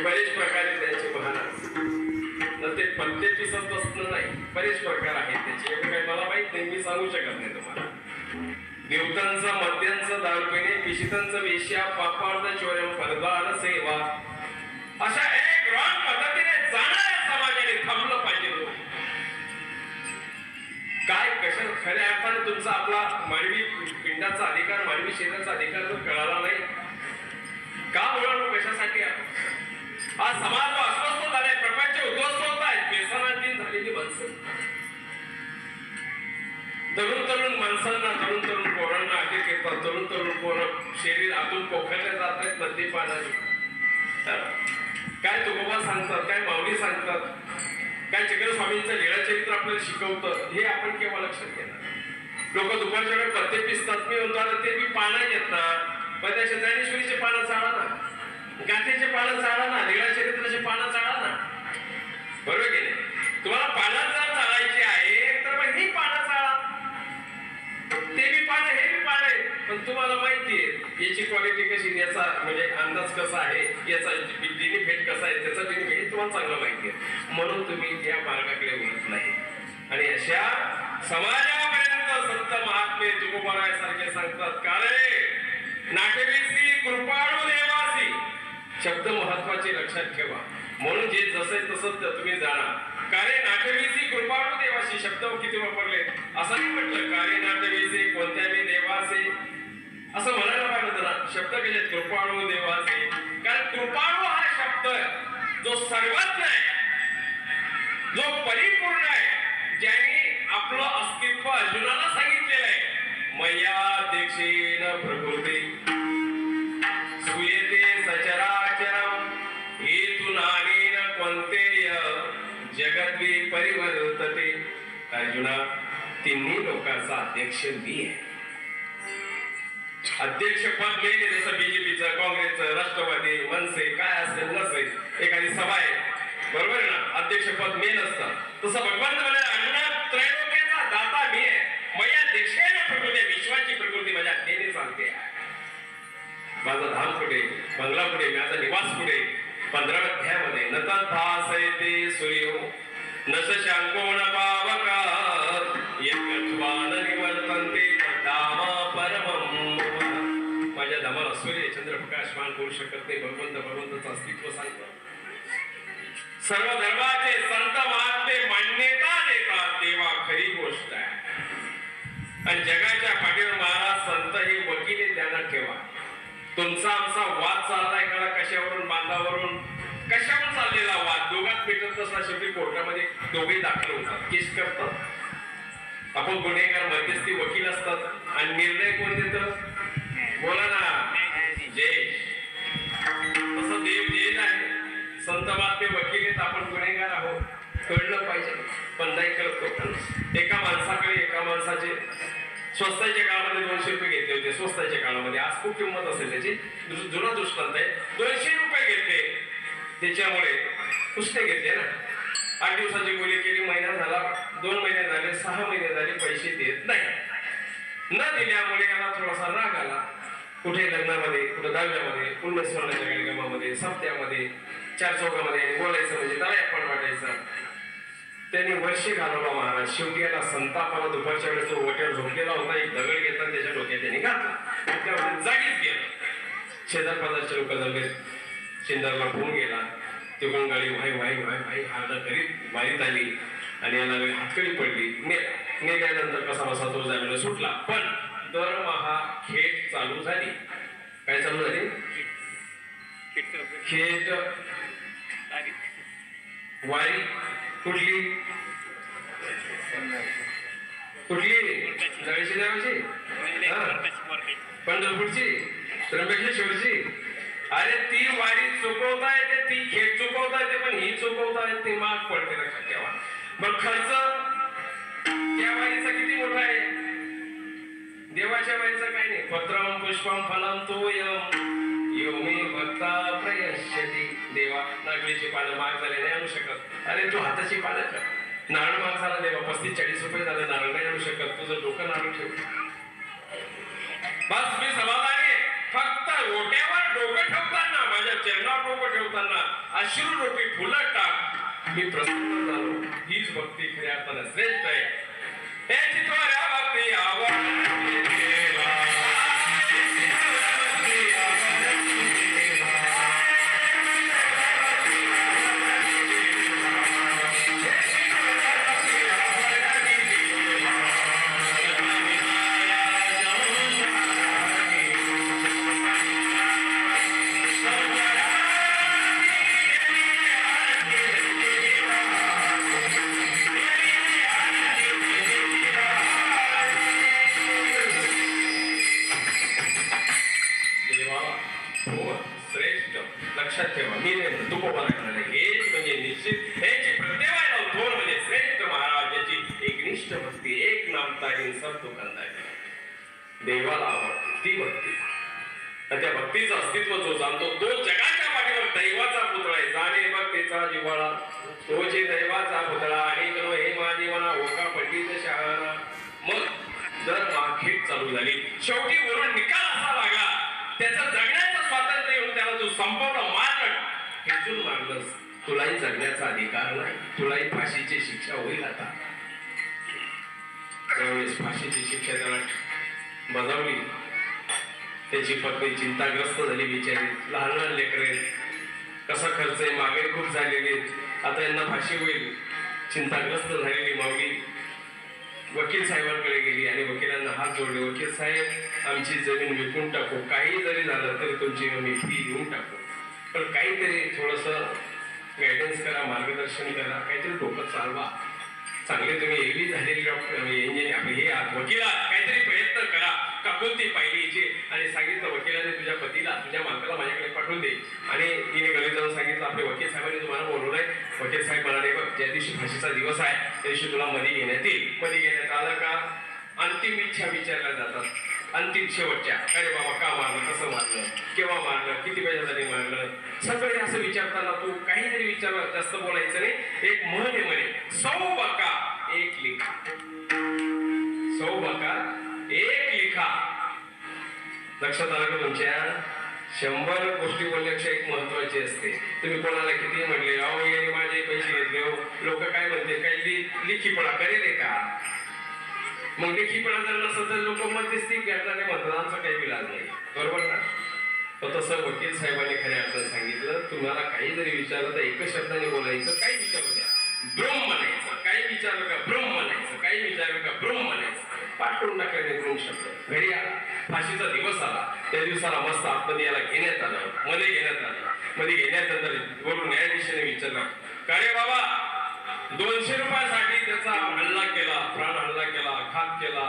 बरेच प्रकारे त्यांचे महाराज ते पत्ते पिसत बसणं नाही, बरेच प्रकार आहेत त्याचे. एवढं काही मला माहित नाही, मी सांगू शकत नाही तुम्हाला. देवतांचं मद्यांचं दारू पिणे, पिशितांचं वेश्या, पापार्थ चोरम फलदान सेवा, अशा एक रॉंग पद्धतीने जाणाऱ्या समाजाने थांबलं पाहिजे. काय कशा खऱ्या अर्थाने तुमचा आपला मानवी पिंडाचा अधिकार, मानवी शरीराचा अधिकार जर कळाला नाही का बोलावं, कशासाठी आज समाज अस्वस्थ झालाय, प्रपंच उद्ध्वस्त होत आहे. व्यसनाधीन झालेली माणसं, तरुण माणसांना, तरुण पोरांना अटक येतात. तरुण पोरं शरीर आतून पोखरले जात आहेत मद्यपानाने. काय तुकोबा सांगतात, काय माऊली सांगतात, काय चक्र स्वामींचं लीळा चरित्र आपल्याला शिकवतं, हे आपण केव्हा लक्षात घेणार. लोक दुपारच्या वेळेस पत्ते पिसतात. मी म्हणतो ते मी पानं घेतात, पण त्या ज्ञानेश्वरीचे पानं चाळा ना, गाथेचे पानं चाळा ना, लीळा चरित्राचे पानं चाळा ना. बरोबर की नाही? तुम्हाला पानं जर चाळायची आहे तर मग ही पानं चाळा. ते बी पानं, हे बी पानं आहे, पण तुम्हाला माहितीये याची क्वालिटी कशी, याचा म्हणजे अंदाज कसा आहे, याचा बेनिफिट कसा आहे, त्याचा बेनिफिट तुम्हाला चांगलं माहिती आहे. म्हणून तुम्ही त्या मार्गाकडे वळत नाही. आणि अशा समाजापर्यंत संत महात्मे तुकोबारायासारखे सांगतात का रे नाटवीसी कृपाळू देवासी. शब्द महत्वाचे लक्षात ठेवा. म्हणून जे जसे तसं तुम्ही जाणा. कारे नाटवीसी कृपाळू देवासी शब्द किती वापरले. असं नाही म्हटलं कारे नाटवीसी कोणत्या बी देवासी, असं म्हणायला पाहिजे जरा. शब्द केले कृपाळू देवासी, कारण कृपाळू हा शब्द जो सर्वज्ञ आहे, जो परिपूर्ण आहे, ज्यांनी आपलं अस्तित्व अर्जुनाला सांगितलेलं आहे. मया दीक्षेन प्रकृती सुयेते सचराचरम हेतून अनेन कोणतेय जगद्वी परिवर्तते. अर्जुना, तिन्ही लोकांचा अध्यक्ष मी आहे. अध्यक्ष पद मिळते जसं बीजेपीचं, काँग्रेसचं, राष्ट्रवादी, मनसे काय असेल नसेल, एखादी सभा आहे, बरोबर आहे ना, अध्यक्ष पद मेन असतं. तसं भगवान म्हणाले अन्न त्रैलोक्याचा दाता मी आहे. मया दीक्षेन प्रकृती, विश्वाची प्रकृती माझ्या आज्ञेने चालते. माझा धाम कुठे, बंगला कुठे, माझा निवास कुठे. 15व्या अध्यायामध्ये नतद्भासयते सूर्यो न शशांको न पावकात् यद्गत्वान निवर्तन्ते तद्धाम परमम्. माझ्या धामाला सूर्य चंद्र प्रकाशमान करू शकत नाही. भगवंताचं अस्तित्व सांगतो. सर्व धर्माचे संत महात्मे मान्यता देतात तेव्हा खरी गोष्ट आहे. आणि जगाच्या पाठीवर महाराज संत ही वकिले ध्यानात ठेवा. तुमचा आमचा वाद चाललाय का, कशावरून, बांधावरून, कशावरून चाललेला वाद दोघात पेटत नसला शेवटी कोर्टामध्ये दोघे दाखल होतात, केस करतात. आपण गुन्हेगार मध्यस्थी वकील असतात. आणि निर्णय कोण देतं, बोला ना, जय. तसं देव जैन आहे. संत महात्मे वकील आहेत, आपण गुन्हेगार आहोत, कळलं पाहिजे. पण नाही कळत. एका माणसाकडे एका माणसाचे स्वस्ताच्या काळामध्ये 200 रुपये घेतले होते. स्वस्ताच्या काळामध्ये आज खूप किंमत असेल त्याची, जुना दृष्टांत आहे. 200 रुपये घेतले, त्याच्यामुळे पुष्टे घेतले ना. 8 दिवसाची बोली केली, महिना झाला, 2 महिने झाले, 6 महिने झाले, पैसे देत नाही. न दिल्यामुळे याला थोडासा राग आला. कुठे लग्नामध्ये, कुठे दहाव्यामध्ये, पुण्यस्मरणाच्या कार्यक्रमामध्ये, सप्त्यामध्ये, 4 चौकामध्ये बोलायचं म्हणजे त्याला आपण वाटायचं. त्यांनी वर्षे घालवला महाराज. शेवटी याला संतापाला दुपारच्या वेळेस तो वट्यावर झोपलेला होता. एक दगड घेतला त्याच्या डोक्यात त्यांनी घातला. त्यामध्ये जागीच गेला. शेजार पाजारचे लोक जगले. शेंदारला फोन गेला. ते पण गाडी भाई भाई भाई भाई हार्दा करीत बारीत आली आणि याला हातकडी पडली. नेल्यानंतर कसा बसा तो जामीन सुटला. पण दरमहा खेट चालू झाली. काय चालू झाली, खेट वारी. कुठली कुठली जळशी देवाची, पंढरपूरची, त्र्यंबकेश्वरची. अरे ती वारी चुकवता येते, ती खेट चुकवता येते, पण ही चुकवता येते माग पडते. लक्षात ठेवा. मग खर्च त्या वारीचा किती मोठा आहे. देवाच्या वारीचा काही नाही. पत्रम पुष्पम फलम तोयम यो मे भक्ता प्रयश्यती. देवा नागलीची पानं माग झाले नाही आणू शकत. अरे तू हाताची पानं कर. नारळ माग झाला देवा, 35-40 रुपये झाले, नारळ नाही आणू शकत. तुझं डोकं नारळ ठेव. बस मी समाधानी आहे. फक्त ओट्यावर डोकं ठेवताना, माझ्या चरणावर डोकं ठेवताना अश्रू रूपी फुलं टाक, मी प्रसन्न झालो. हीच भक्ती खऱ्या अर्थानं श्रेष्ठ आहे. हे चित्तवाऱ्या भक्ती आवडते देवा. लक्षात ठेवा, मी नाही तुकोबा लागणार आहे. हेच म्हणजे निश्चित हेची प्रत्येवायला थोर म्हणजे श्रेष्ठ महाराजाची एकनिष्ठ भक्ती, एक नामताहीन सब दुकानदारी. देवाला आवडते ती भक्ती. त्या भक्तीचं अस्तित्व जो जाणतो तो जगाच्या पाठीवर दैवाचा पुतळा आहे. जाणे भक्तीचा जिव्हाळा तोचे दैवाचा पुतळा. आणि हे माझी म्हणा ओका पंडित शहाणा. मग जर माखेट चालू झाली, शेवटी वरून निकाल असा लागला, त्याचं जगण्याचं स्वातंत्र्य येऊन त्याला जो संपूर्ण मारलं, खेचून मारलंस, तुलाही जगण्याचा अधिकार नाही, तुलाही फाशीची शिक्षा होईल. आता त्यावेळेस फाशीची शिक्षा त्याला बजावली. त्याची पत्नी चिंताग्रस्त झाली बिचारी. लहान लहान लेकरे, कसा खर्च आहे, मागे खूप झालेली, आता यांना फाशी होईल. चिंताग्रस्त झालेली माऊली वकील साहेबांकडे गेली आणि वकिलांना हात जोडले. वकील साहेब, आमची जमीन विकून टाकू, काही जरी झालं तरी तुमची आम्ही फी देऊन टाकू, पण काहीतरी थोडस गायडन्स करा, मार्गदर्शन करा, काहीतरी डोकं चालवा. चांगले तुम्ही एवढी झालेली डॉक्टर इंजिनियर हे वकिला, काहीतरी प्रयत्न करा. कापून पाहिलीची आणि सांगितलं वकिलाने तुझ्या पतीला, तुझ्या मालकाला माझ्याकडे पाठवून दे. आणि तिने घरी जाऊन सांगितलं आपले वकील साहेबांनी तुम्हाला बोलवलंय. वकील साहेब म्हणाले, बघ ज्या दिवशी फाशीचा दिवस आहे त्या दिवशी तुला मध्ये घेण्यात येईल. मध्ये घेण्यात आलं का अंतिम इच्छा विचारल्या जातात, अंतिम शेवटच्या. अरे बाबा का मारलं, कसं मारलं, केव्हा मारलं, किती पैशासाठी मारलं, सगळे असं विचारताना तू काहीतरी विचार, जास्त बोलायचं नाही. एक म्हण आहे म्हणे, 100 बका एक लिखा. 100 बका एक लिखा. लक्षात आलं का तुमच्या? 100 गोष्टी बोलण्यापेक्षा एक महत्वाची असते. तुम्ही कोणाला किती म्हणले, अहो याने माझे पैसे घेतले हो, लोक काय म्हणते, काही लिखीपणा करेल का? मग लिखीपणा जर नसतं तर लोक मध्यस्थी घेतल्याने म्हणतात, आमचा काही विलाज नाही, बरोबर ना? तसं वकील साहेबांनी खऱ्या अर्थानं सांगितलं, तुम्हाला काही जरी विचारलं तर एकच शब्दाने बोलायचं, काही विचारू द्या, ब्रह्म म्हणायचं. काही विचारलं का ब्रह्म म्हणायचं, काही विचारलं का ब्रह्म म्हणायचं. पाठवून टाकायचे ब्रह्म शब्द. घरी आला, फाशीचा दिवस आला, त्या दिवसाला मस्त आतमध्ये याला घेण्यात आलं, मध्ये घेण्यात आलं. मध्ये घेण्यात आलं, वरून न्यायाधीशाने विचारलं, का रे बाबा 200 रुपयासाठी त्याचा हल्ला केला, प्राण हल्ला केला, घात केला,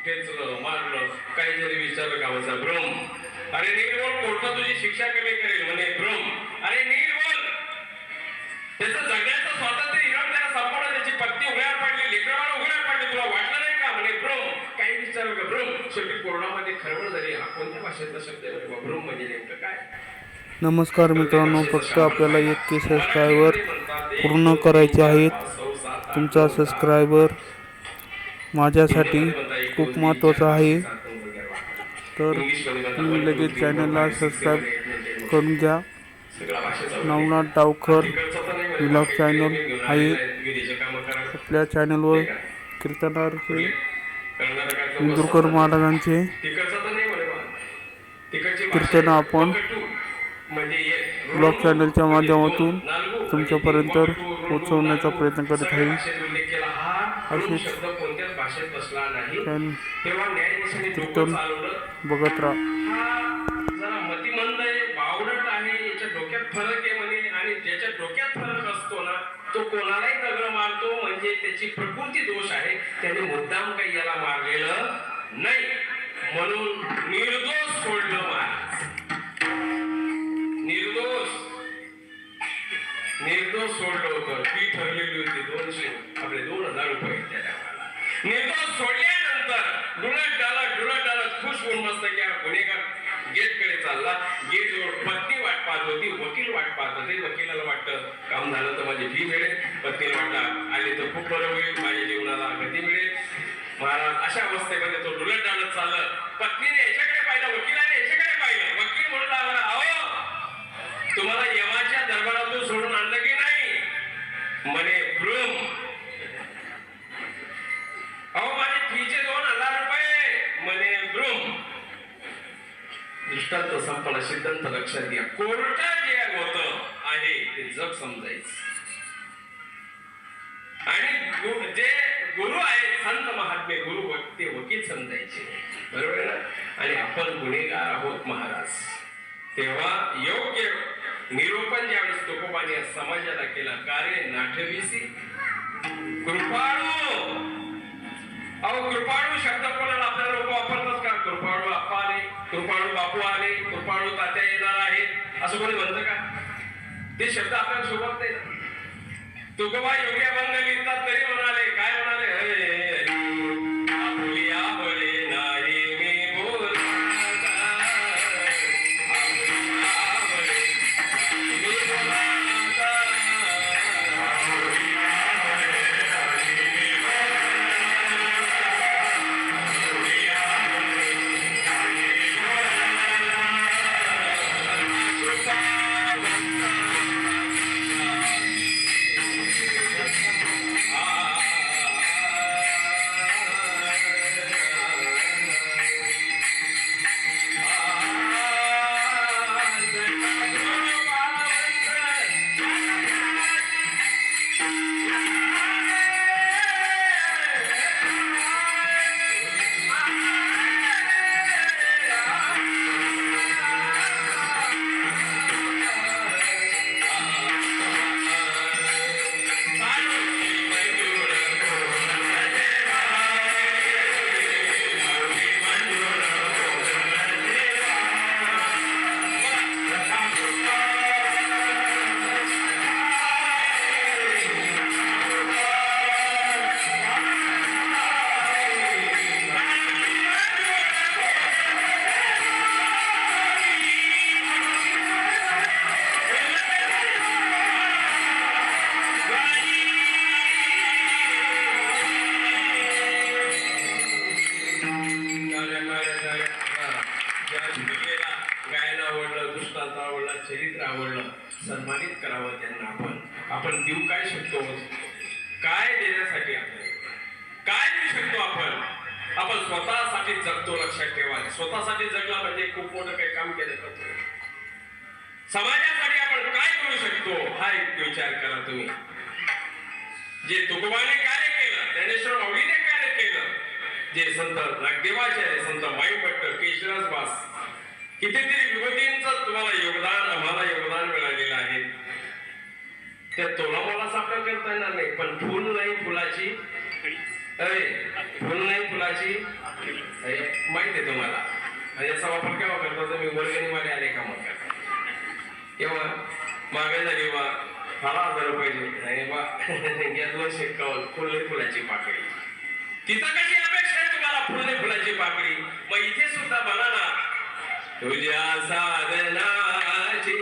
खेचलं, मारलं, काही जरी विचारलं का? माझा ब्रह्म. अरे नीट बोल, कोर्ट तुझी शिक्षा कमी करेल म्हणे ब्रह्म. अरे नीट बोल. त्याचं जगण्याचं स्वातंत्र्य हिरावून त्याला संपवलं, त्याची पत्नी उघड्यावर पडली, लेकरबाळ उघड्यावर पडली, तुला वाटलं नाही का? म्हणे ब्रह्म. काही विचारलं का? ब्रह्म. शेवटी कोरोनामध्ये खळबळ झाली, हा कोणत्या भाषेतला शब्द आहे? ब्रह्म म्हणजे नेमकं काय? नमस्कार मित्रांनो, फक्त आपल्याला 1K सबस्क्रायबर पूर्ण करायचे आहेत. तुमचा सबस्क्रायबर माझ्यासाठी खूप महत्त्वाचा आहे, तर तुम्ही लगेच चॅनलला सबस्क्राईब करून घ्या. नवनाथ डावकर व्लॉग चॅनल आहे. आपल्या चॅनलवर कीर्तनाचे इंदुरकर महाराजांचे कीर्तन आपण ब्लॉग चॅनलच्या माध्यमातून तुमच्यापर्यंत पोहोचवण्याचा प्रयत्न करत आहे. असेच कीर्तन बघत राहा. जरा मतिमंद आहे, बावळट आहे, याच्या डोक्यात फरक आहे म्हणे. आणि ज्याच्या डोक्यात फरक असतो ना, तो कोणालाही दगड मारतो, म्हणजे त्याची प्रकृती दोष आहे. त्याने मुद्दाम काही याला मारलेलं नाही, म्हणून निर्दोष सोडलं महाराज. निर्दोष सोडलं होतं. फी ठरलेली होती 200, आपले 2000 रुपये त्या टायमाला. निर्दोष सोडल्यानंतर डुलत खुश होऊन मस्त की गुन्हेगार गेटकडे चालला. गेटजवळ पत्नी वाट पाहत होती, वकील वाट पाहत होते. वकिलाला वाटतं काम झालं तर माझी फी मिळेल, पत्नीला वाटलं आली तर खूप बरं होईल, माझ्या जीवनाला गती मिळेल. महाराज अशा अवस्थेमध्ये तो डुलत चाललं. पत्नीने याच्याकडे तुम्हाला यमाच्या दरबारातून सोडून आणलं की नाही म्हणे भ्रूम. अहो माझे फीचे 2000 रुपये म्हणे भ्रूम. दृष्टांत संपला. सिद्धांत लक्षात घ्या. कोर्टात जे होतं आहे ते जग समजायचं आणि जे गुरु आहेत संत महात्मे गुरु ते वकील समजायचे. बरोबर आहे ना. आणि आपण गुन्हेगार आहोत महाराज. तेव्हा योग्य निरूपण ज्यावेळेस तुकोबाने समाजाला केला. कार्य नाठविसी कृपाळू. अहो कृपाळू शब्द कोणाला आपल्याला लोक वापरतात का? कृपाळू आप्पा आले, कृपाळू बापू आले, कृपाळू तात्या येणार आहेत असं कोणी म्हणतं का? ते शब्द आपल्याला शोभत नाही ना. तुकोबा योग्य अभंग लिहितात तरी म्हणाले काय म्हणाले? आपुलिया बळे नाही मी बोलाता, आपुलिया बळे नाही मी बोलाता, आपुलिया बळे नाही मी बोलाता, आपुलिया बळे नाही मी बोलाता. चरित्र आवडलं सन्मानित करावं त्यांना. आपण देऊ काय शकतो? काय देण्यासाठी आपल्याला काय देऊ शकतो? आपण स्वतःसाठी जगतो. लक्षात ठेवा. स्वतःसाठी जगला म्हणजे खूप मोठं काही काम केलं करतो. समाजासाठी आपण काय करू शकतो हा एक विचार करा तुम्ही. जे तुकोबाने कार्य केलं, ज्ञानेश्वर माऊलीने कार्य केलं, जे संत नागदेवाचार्य, संत माईभट्ट, केशरदास भास कितीतरी विभूतींचं तुम्हाला योगदान, आम्हाला योगदान मिळालेलं आहे. त्या तोलामोलाच आपल्याला करता येणार नाही. पण फुल नाही फुलाची, फुल नाही फुलाची माहिती आहे तुम्हाला. आणि याचा वापर केव्हा करता? तुम्ही वर्गणीवाले आले का मग करता केव्हा? मागे झाली बा 1000 रुपये आणि बा या 251 फुल नाही फुलाची पाकळी. तिथं कशी अपेक्षा आहे तुम्हाला? फुल नाही फुलाची पाकळी. मग इथे सुद्धा बघा ना, तुझ्या साधनाची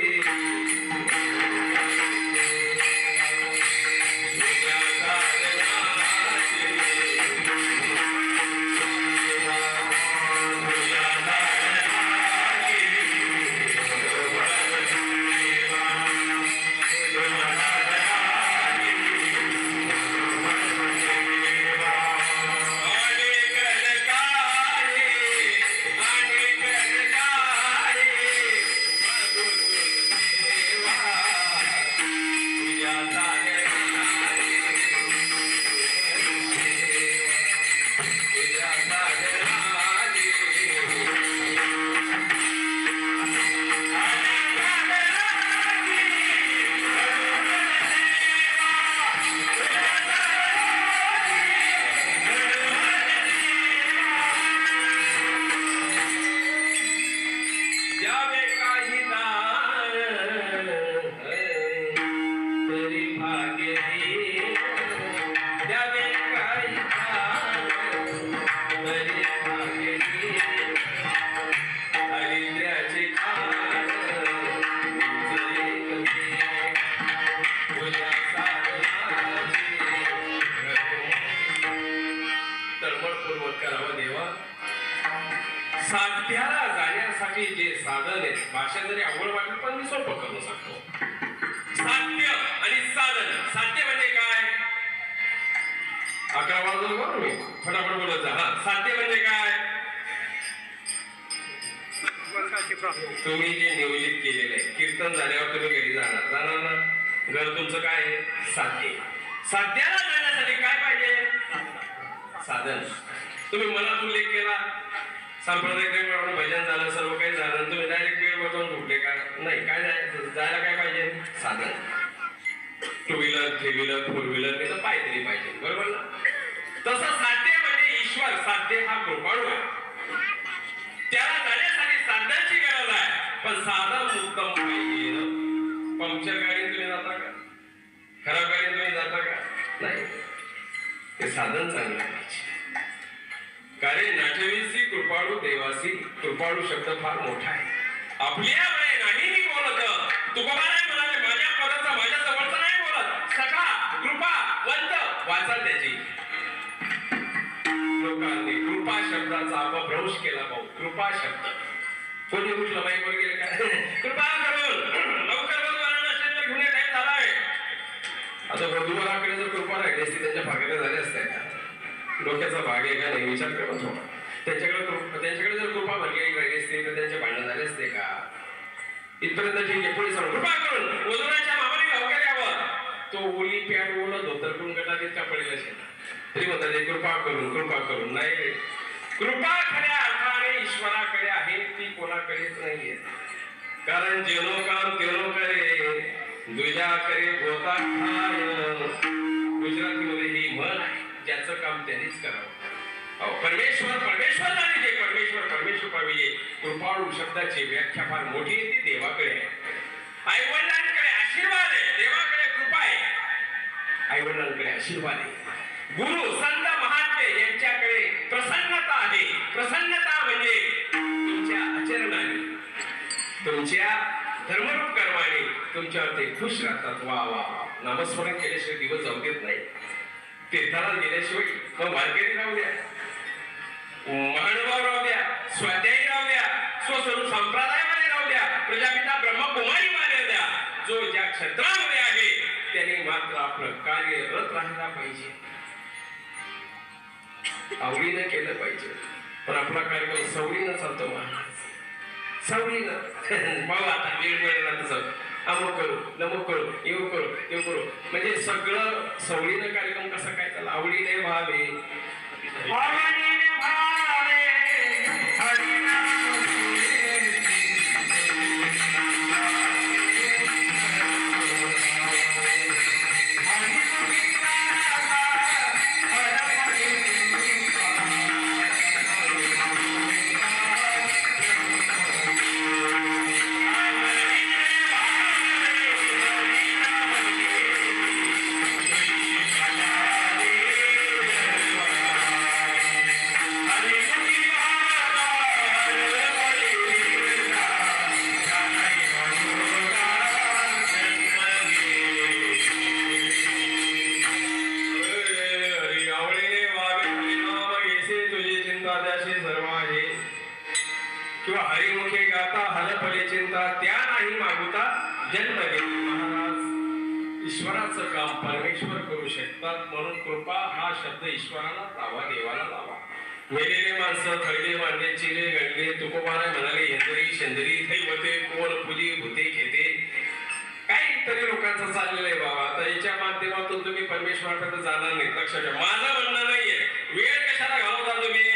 सोपं करून सांगतो. साध्य आणि साधन. साध्य म्हणजे काय? 11 वाजून बरं मी फटाफट बोलत जा. हा, साध्य म्हणजे काय? तुम्ही जे नियोजित केलेलं आहे, कीर्तन झाल्यावर तुम्ही घरी जाणार ना. घर तुमचं काय आहे? साध्य. साध्याला जाण्यासाठी काय पाहिजे? साधन. तुम्ही मनात उल्लेख केला, सांप्रदायिक भजन झालं, सर्व काही झालं, तुम्ही डायरेक्ट बेड बसवून उठले का? नाही. काय जायला काय पाहिजे? साधन. 2 व्हीलर, 3 व्हीलर, 4 व्हीलर, त्याचं पाय तरी पाहिजे. बरोबर ना? तसं साध्य म्हणजे ईश्वर. साध्य हा कृपाळू आहे. त्याला जाण्यासाठी साधनाची गरज आहे, पण साधन उत्तम पाहिजे. पंक्चर गाडी तुम्ही जाता का? खराब गाडी तुम्ही जाता का? नाही. ते साधन चांगलं पाहिजे. कारण नाठविसी कृपाळू देवासी. कृपाळू शब्द फार मोठा आहे. आपल्या वेळे नाही मी बोलत. तुकोबा नाही म्हणाले, माझ्या पदाचा माझ्या जवळचा नाही बोलत. सखा कृपा वंत वाचा त्याची. लोकांनी कृपा शब्दाचा अपभ्रंश केला भाऊ. कृपा शब्द कोणी उठलं बाई वर गेले काय? कृपा करून लवकर वधूवरांना स्टेजवर घेऊन या, टाइम झालाय. आता वधूवराकडे जर कृपा राहिली असती, त्यांच्या भागाला झाले असते का? डोक्याचा भाग आहे का नाही विचार करत होता. त्यांच्याकडे जर कृपा भरलेली राहिली असते तर त्यांचे भांडण झाले असते का? इथपर्यंत ठीक आहे. पुढे सांगू कृपा करून वधूवराच्या मामाने लवकर यावं. तो ओली पॅन्ट ओला धोतर करून गटात इतका पडेल असेल तरी म्हणतात कृपा करून. नाही, कृपा खऱ्या अर्थाने ईश्वराकडे आहे, ती कोणाकडेच नाहीये. कारण जेनो काम तेनो करे, दुजा करे गोता खाय. गुजरातीमध्ये ही म्हण आहे, ज्याचं काम त्यांनीच करावं. परमेश्वर आणि जे परमेश्वर पाहिजे. कृपाळू शब्दाची व्याख्या फार मोठी आहे. ती देवाकडे आहे. आईवडिलांकडे आशीर्वाद आहे, देवाकडे कृपा आहे. आईवडिलांकडे आशीर्वाद आहे. गुरु संत महात्मे यांच्याकडे प्रसन्नता आहे. प्रसन्नता म्हणजे तुमच्या आचरणाने, तुमच्या धर्मरूप कर्माने तुमच्यावर ते खुश राहतात. वा वा वा. नामस्मरण केल्याशिवाय दिवस जाऊ देत नाही. तीर्थाला गेल्याशिवाय मग वारकरी राहू द्या, महानुभाव राहू द्या, स्वाध्यायी राहू द्या, स्वस्वरूप संप्रदायामध्ये राहू द्या, प्रजापिता ब्रह्मकुमारी मानू द्या, जो ज्या क्षेत्रामध्ये आहे त्यांनी मात्र आपलं कार्यरत राहायला पाहिजे. आवडीनं केलं पाहिजे. पण आपला कार्यक्रम सवडीनं चालतो. सवडीनं भाऊ आता वेळ मिळाला तसं अमुक करू, नमुक करू, येऊ करू, म्हणजे सगळं सवडीनं कार्यक्रम कसा काय चालला? आवडीने भावे किंवा हरिमुखे गाता हलफले चिंता त्या नाही मागुता जन्म घेतली. महाराज ईश्वराचं काम परमेश्वर करू शकतात, म्हणून कृपा हा शब्द ईश्वराला लावा, देवाला लावा. मेलेले माणसं थळले मांडले चिले गणले तुकोबाराय म्हणाले यंदरी शेंदरी दैवते कोण पूजी भूते घेते. काहीतरी लोकांचं चाललेलं आहे बाबा. आता याच्या माध्यमातून तुम्ही परमेश्वराकडे जाणार नाही. लक्षात ठेवा, माझं म्हणणं नाहीये वेळ कशाला घालवता तुम्ही.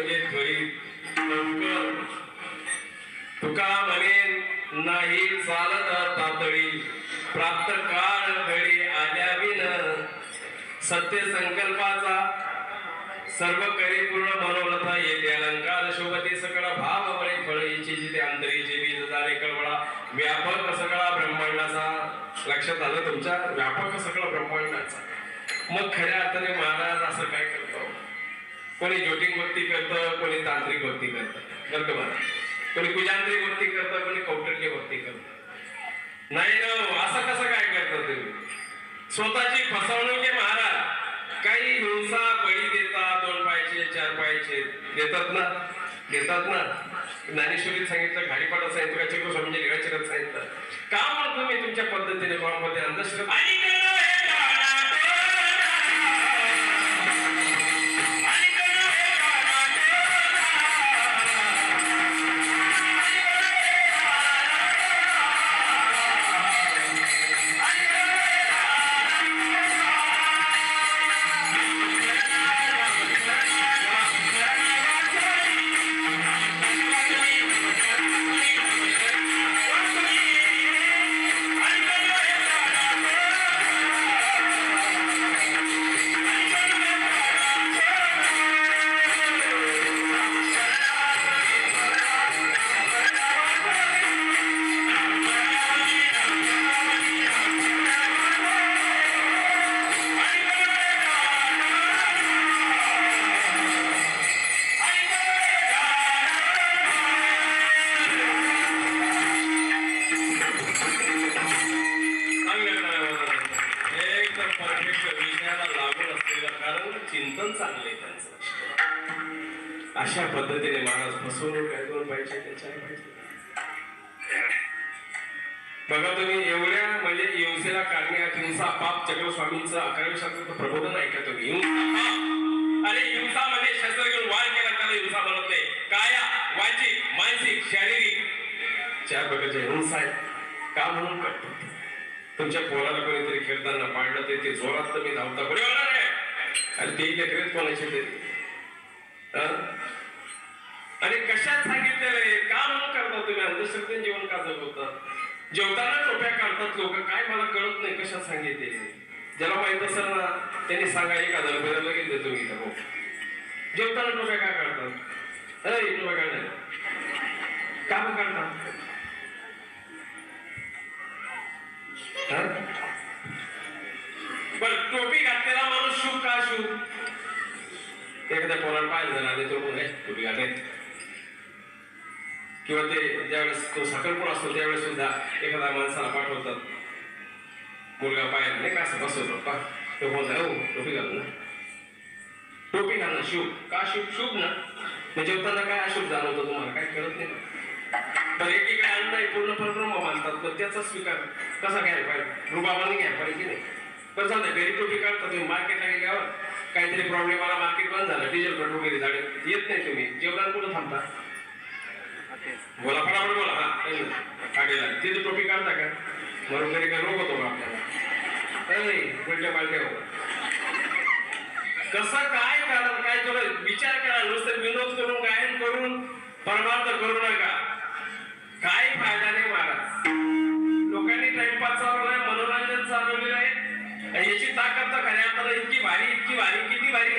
म्हणजे त्वरित लवकर. तुका म्हणेन नाही चालत तातडी, प्राप्त काळ घडी आल्या विन. सत्य संकल्पाचा सर्व करी पूर्ण मनोरथा येते अलंकार शोभते सकळ भाव बळे फळ इच्छे जिथे अंतरीचे बीज झाले कळवळा व्यापक सगळा ब्रह्मांडाचा. लक्षात आलं तुमच्या? व्यापक सगळा ब्रह्मांडाचा. मग खऱ्या अर्थाने महाराज असं काय करतो? कोणी ज्योतिष भक्ती करतं, कोणी तांत्रिक भक्ती करतं, करतो महाराज. कोणी कुजांत्रिक भक्ती करतं, कोणी कौटल्य भक्ती करतं. नाही ना, असं कसं काय करतं तुम्ही? स्वतःची फसवणूक आहे महाराज. काही हिंसा बळी देतात, 2 पायचे 4 पायचे देतात ना, देतात ना. ज्ञानेश्वरीत सांगितलं, घाडीपाडा सांगितलं, चिकू समजेल लिळाचिरत सांगितलं. का म्हणतो मी तुमच्या पद्धतीने मध्ये अंधश्रद्धा चिंतन चांगले त्यांचं. अशा पद्धतीने महाराज फसवणूक काय 2 पाहिजे त्याच्या पाहिजे. बघा तुम्ही एवढ्या म्हणजे हिंसेला काढण्यात हिंसा पाप चक्र स्वामींचं 11व्या शास्त्राचं प्रबोधन ऐका तुम्ही. हिंसा अरे हिंसा म्हणजे शस्त्र घेऊन वार केला त्याला हिंसा म्हणत नाही. काया वाचिक मानसिक शारीरिक 4 प्रकारच्या हिंसा आहेत. का म्हणून करतो? तुमच्या पोराला कोणीतरी खेळताना पाडलं ते जोरात तुम्ही धावता कोणी होणार आहे. आणि ते लेकरेच कोणाचे ते आणि कशात सांगितलेलं आहे? का म्हणून करता तुम्ही? अंधश्रद्धेने जीवन का जगवता? जेवताना टोप्या काढतात लोक, काय मला कळत नाही कशात सांगितले. ज्याला माहित असेल ना त्यांनी सांगा, 1000 रुपये लगेच देतो मी. जेवताना टोप्या का काढतात? अरे टोप्या काढणार का काढतात? पण टोपी घातलेला माणूस शुभ का शुभ? एखाद्या पोराला पाहिजे झाला आणि तो टोपी घालते. किंवा ते ज्यावेळेस तो साखरपुडा असतो त्यावेळेस सुद्धा एखाद्या माणसाला पाठवतात, मुलगा पाहिजे नाही का असं बसवतो पा तो बोलता हो टोपी घालू ना. टोपी घालणं शुभ का? शुभ शुभ ना. म्हणजे जेवताना काय अशुभ जाणवतं तुम्हाला? काय कळत नाही. पण एकीकडे अन्न पूर्ण परब्रह्म मानतात, पण त्याचा स्वीकार कसा घ्यायला पाहिजे? रुबाबाने घ्यायला पाहिजे की नाही? पण चालतं घरी टोपी काढता तुम्ही, मार्केटला गेल्यावर काहीतरी प्रॉब्लेम आला, मार्केट बंद झालं, डिझेल पेट्रोल वगैरे झाले, येत नाही तुम्ही जेवणाला कुठं थांबता? बोला फटाफट बोला. हा काढलेला तिथे टोपी काढता का? म्हणून घरी काय रोग होतो का आपल्याला? उलट्या पालट्या हो. कसं काय कारण काय? थोडं विचार करा. नुसतं विनोद करून गायन करून परमार्थ करू नका. काय फायदा नाही महाराज. लोकांनी टाइमपास चालवलाय, मनोरंजन चालवलेलं आहे. याची ताकद तर खऱ्या अर्थानं इतकी भारी इतकी भारी किती भारी.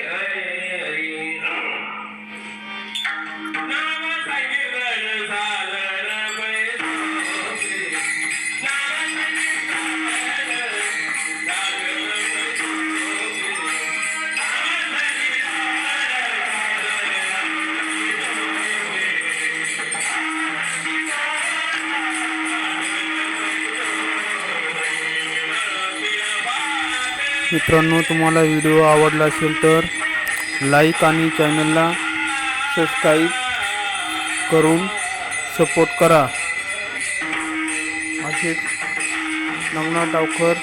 मित्रांनो, तुम्हाला व्हिडिओ आवडला असेल तर लाईक आणि चॅनलला सबस्क्राईब करून सपोर्ट करा. असेच नवनाथ डावकर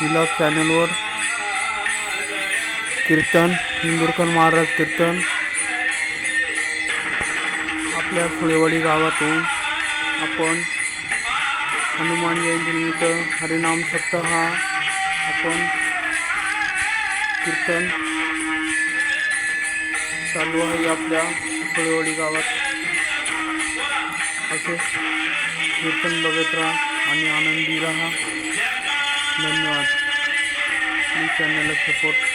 व्लॉग चॅनलवर कीर्तन, इंदुरकर महाराज कीर्तन आपल्या फुलेवाडी गावातून आपण हनुमान जयंतीनिमित्त हरिनाम सप्ताह आपण कीर्तन चालू आहे आपल्या फळेवाडी गावात. असे कीर्तन बघत राहा आणि आनंदी राहा. धन्यवाद. प्लीज चॅनलला सपोर्ट.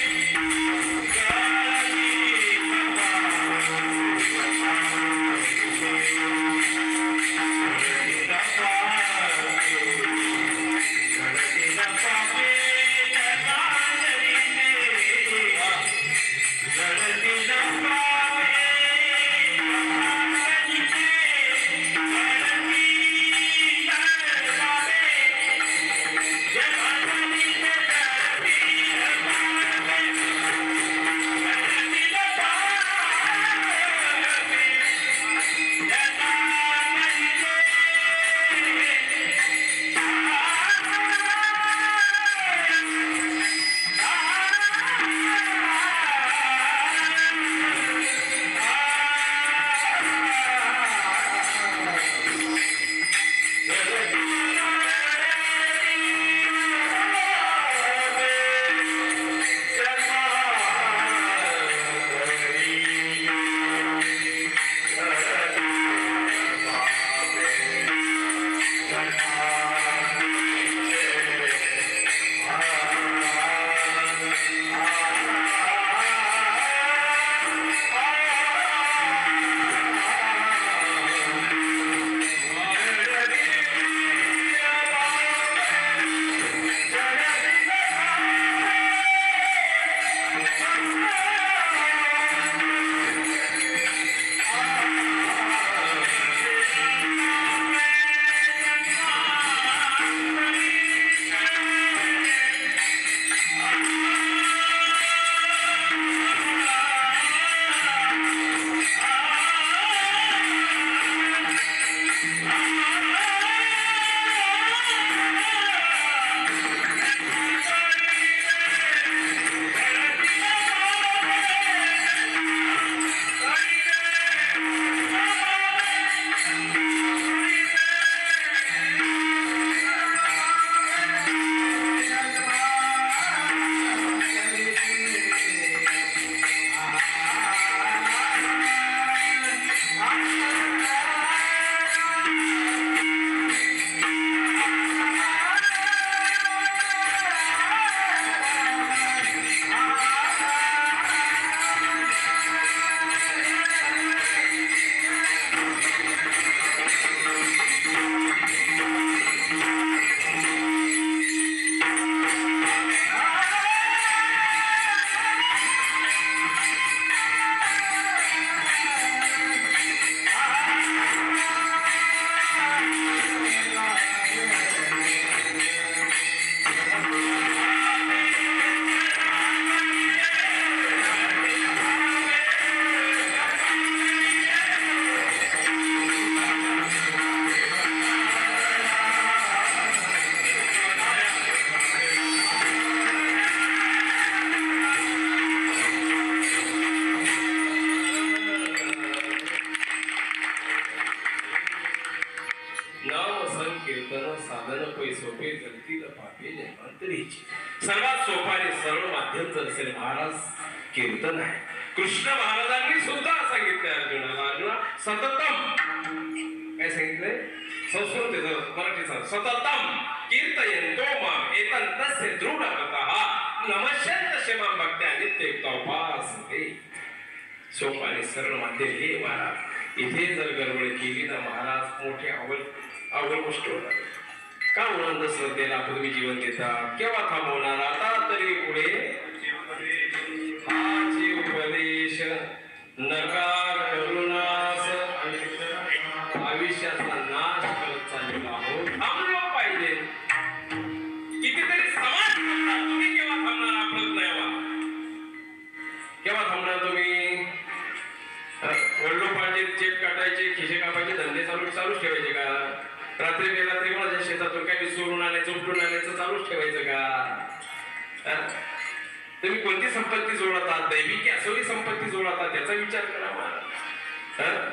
सर्वात सोपा आणि सरळ माध्यम जर असेल महाराज कीर्तन आहे. कृष्ण महाराजांनी सुद्धा सांगितलं अर्जुनाला, अर्जुना सततम काय सांगितलंय संस्कृत मराठीचा सततम कीर्तयन्तो माम एतन्तस्य दृढव्रतः नमस्यन्त शमां भक्त्या नित्ययुक्तोपासते. सोपा आणि सरळ माध्यम हे महाराज. इथे जर गडबड केली ना महाराज मोठी अवघड गोष्ट होणार. का उनंद श्रद्धेला तुम्ही जीवन देता, केव्हा थांबवणार आता तरी पुढे. हाचे उपदेश नकार करुणास आयुष्याचा नाश करत चाललेला आहोत. थांबलो पाहिजे. कितीतरी समाज तुम्ही केव्हा थांबणार आपलंच नाही. केव्हा थांबणार तुम्ही? वडलोपाचे चेप काटायचे, खिशे कापायचे धंदे चालूच ठेवायचे का? रात्री बेरात्री कोणाच्या शेतातून काही चोरून आणायचं उपटून आणायचं चालूच ठेवायचं का? तुम्ही कोणती संपत्ती जोडतात, दैवी की असोरी संपत्ती जोडतात त्याचा विचार करा महाराज.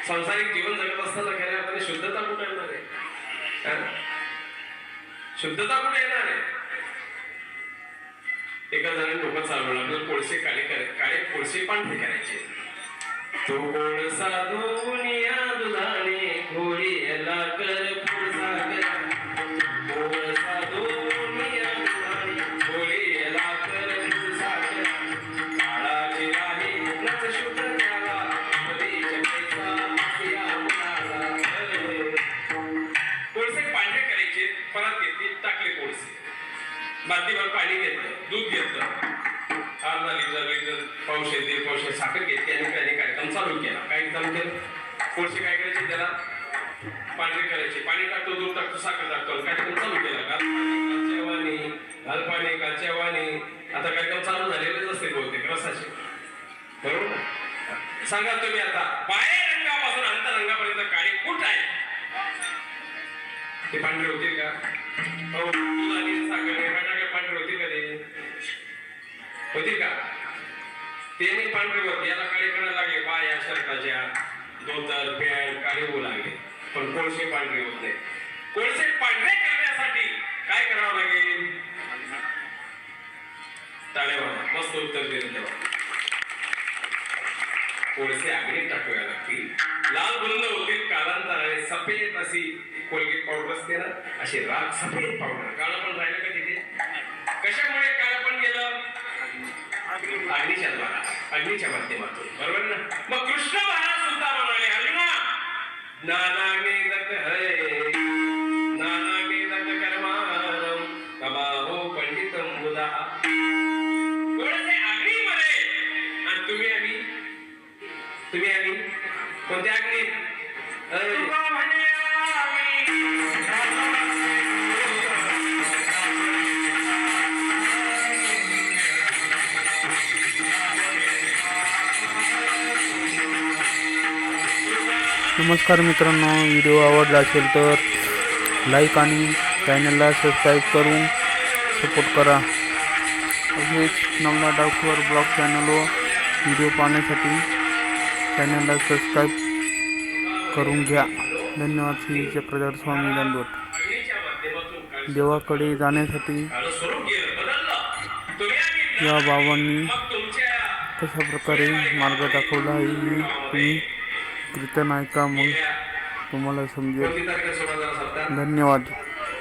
सांसारिक जीवन जगत असताना खऱ्या अर्थाने शुद्धता कुठे येणार आहे? शुद्धता कुठे येणार आहे? एका जणांनी डोकं चालवलं, आपल्याला कोळसे काळे कोळसे कोळसे पांढरे करायचे. तो कोळसा दुनिया दुधाने घोडीला कर फुलसागर. कोळसा दुनिया दुधाने घोडीला कर फुलसागर. काळाची राही नच शुद्ध त्याला कधीच पैसा आपल्या मुलाला. कोळसे पांढरे करायचे. परत घेतली टाकले कोळसे. बादलीभर पाणी घेतलं, दूध घेतलं, अर्धा लिटर पावशे 1.5 पावशे साखर घेतली आणि त्याने कार्यक्रम चालू केला. काय चालू केलं? कोळसे काय करायचे? त्याला पांढरे करायचे. पाणी टाकतो, दूध टाकतो, साखर टाकतो, कार्यक्रम चालू केला. घाल पाणी कालच्या वाणी. आता कार्यक्रम चालू झालेलेच असते बहुतेक रसाचे, बरोबर ना? सांगा तुम्ही आता बाहेर रंगापासून अंतरंगापर्यंत काळे कुठ आहे ते पांढरे होतील का? हो, दूध आणि साखर पांढरे होतील का? ते होतील का? ते नाही पांढरे होते. याला काळे करायला लागले. बाया शर्टाच्या धोतर पॅन्ट काळे होऊ लागले, पण कोळसे पांढरे होत नाही. कोळसे पांढरे करण्यासाठी काय करावं लागेल? टाळ्या वाजवा. मस्त उत्तर दिलं तेव्हा. कोळसे आगडीत टाकूया लागतील. लाल बुंद होतील कालांतराने. सफेद अशी कोलगेट पावडर असते ना, अशी राग सफेद पावडर. काळं पण राहिलं का तिथे? कशामुळे काळं पण गेलं? अग्नीच्या माध्यमातून, बरोबर ना? मग कृष्ण महाराज सुद्धा म्हणाले, अर्जुना नानागे दत्त हरे नानागे दत्त कर्माणम तमाहो पंडितम बुधा. कोळसे अग्नीमध्ये आणि तुम्ही आम्ही कोणत्या अग्नी? नमस्कार मित्रांनो, व्हिडिओ आवडला असेल तर लाईक आणि चॅनलला सबस्क्राईब करून सपोर्ट करा. असेच नवनाथ डावकर ब्लॉग चॅनलवर व्हिडिओ पाहण्यासाठी चॅनलला सबस्क्राईब करून घ्या. धन्यवाद. श्री चक्रधर स्वामी दंडवत. देवाकडे जाण्यासाठी या बाबांनी कशा प्रकारे मार्ग दाखवला आहे हे तुम्ही कीर्तन ऐका, मग तुम्हाला समजेल. धन्यवाद.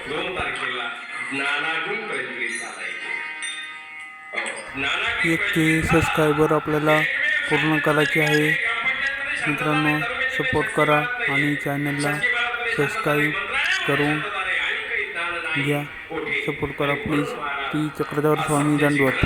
2 तारखेला नानागुण प्रज्वलित झालाय. 1 सबस्क्रायबर आपल्याला पूर्ण करायचे आहे. मित्रांनो, सपोर्ट करा आणि चॅनलला सबस्क्राईब करून घ्या. सपोर्ट करा प्लीज. टी चक्रधर स्वामी दंडवत.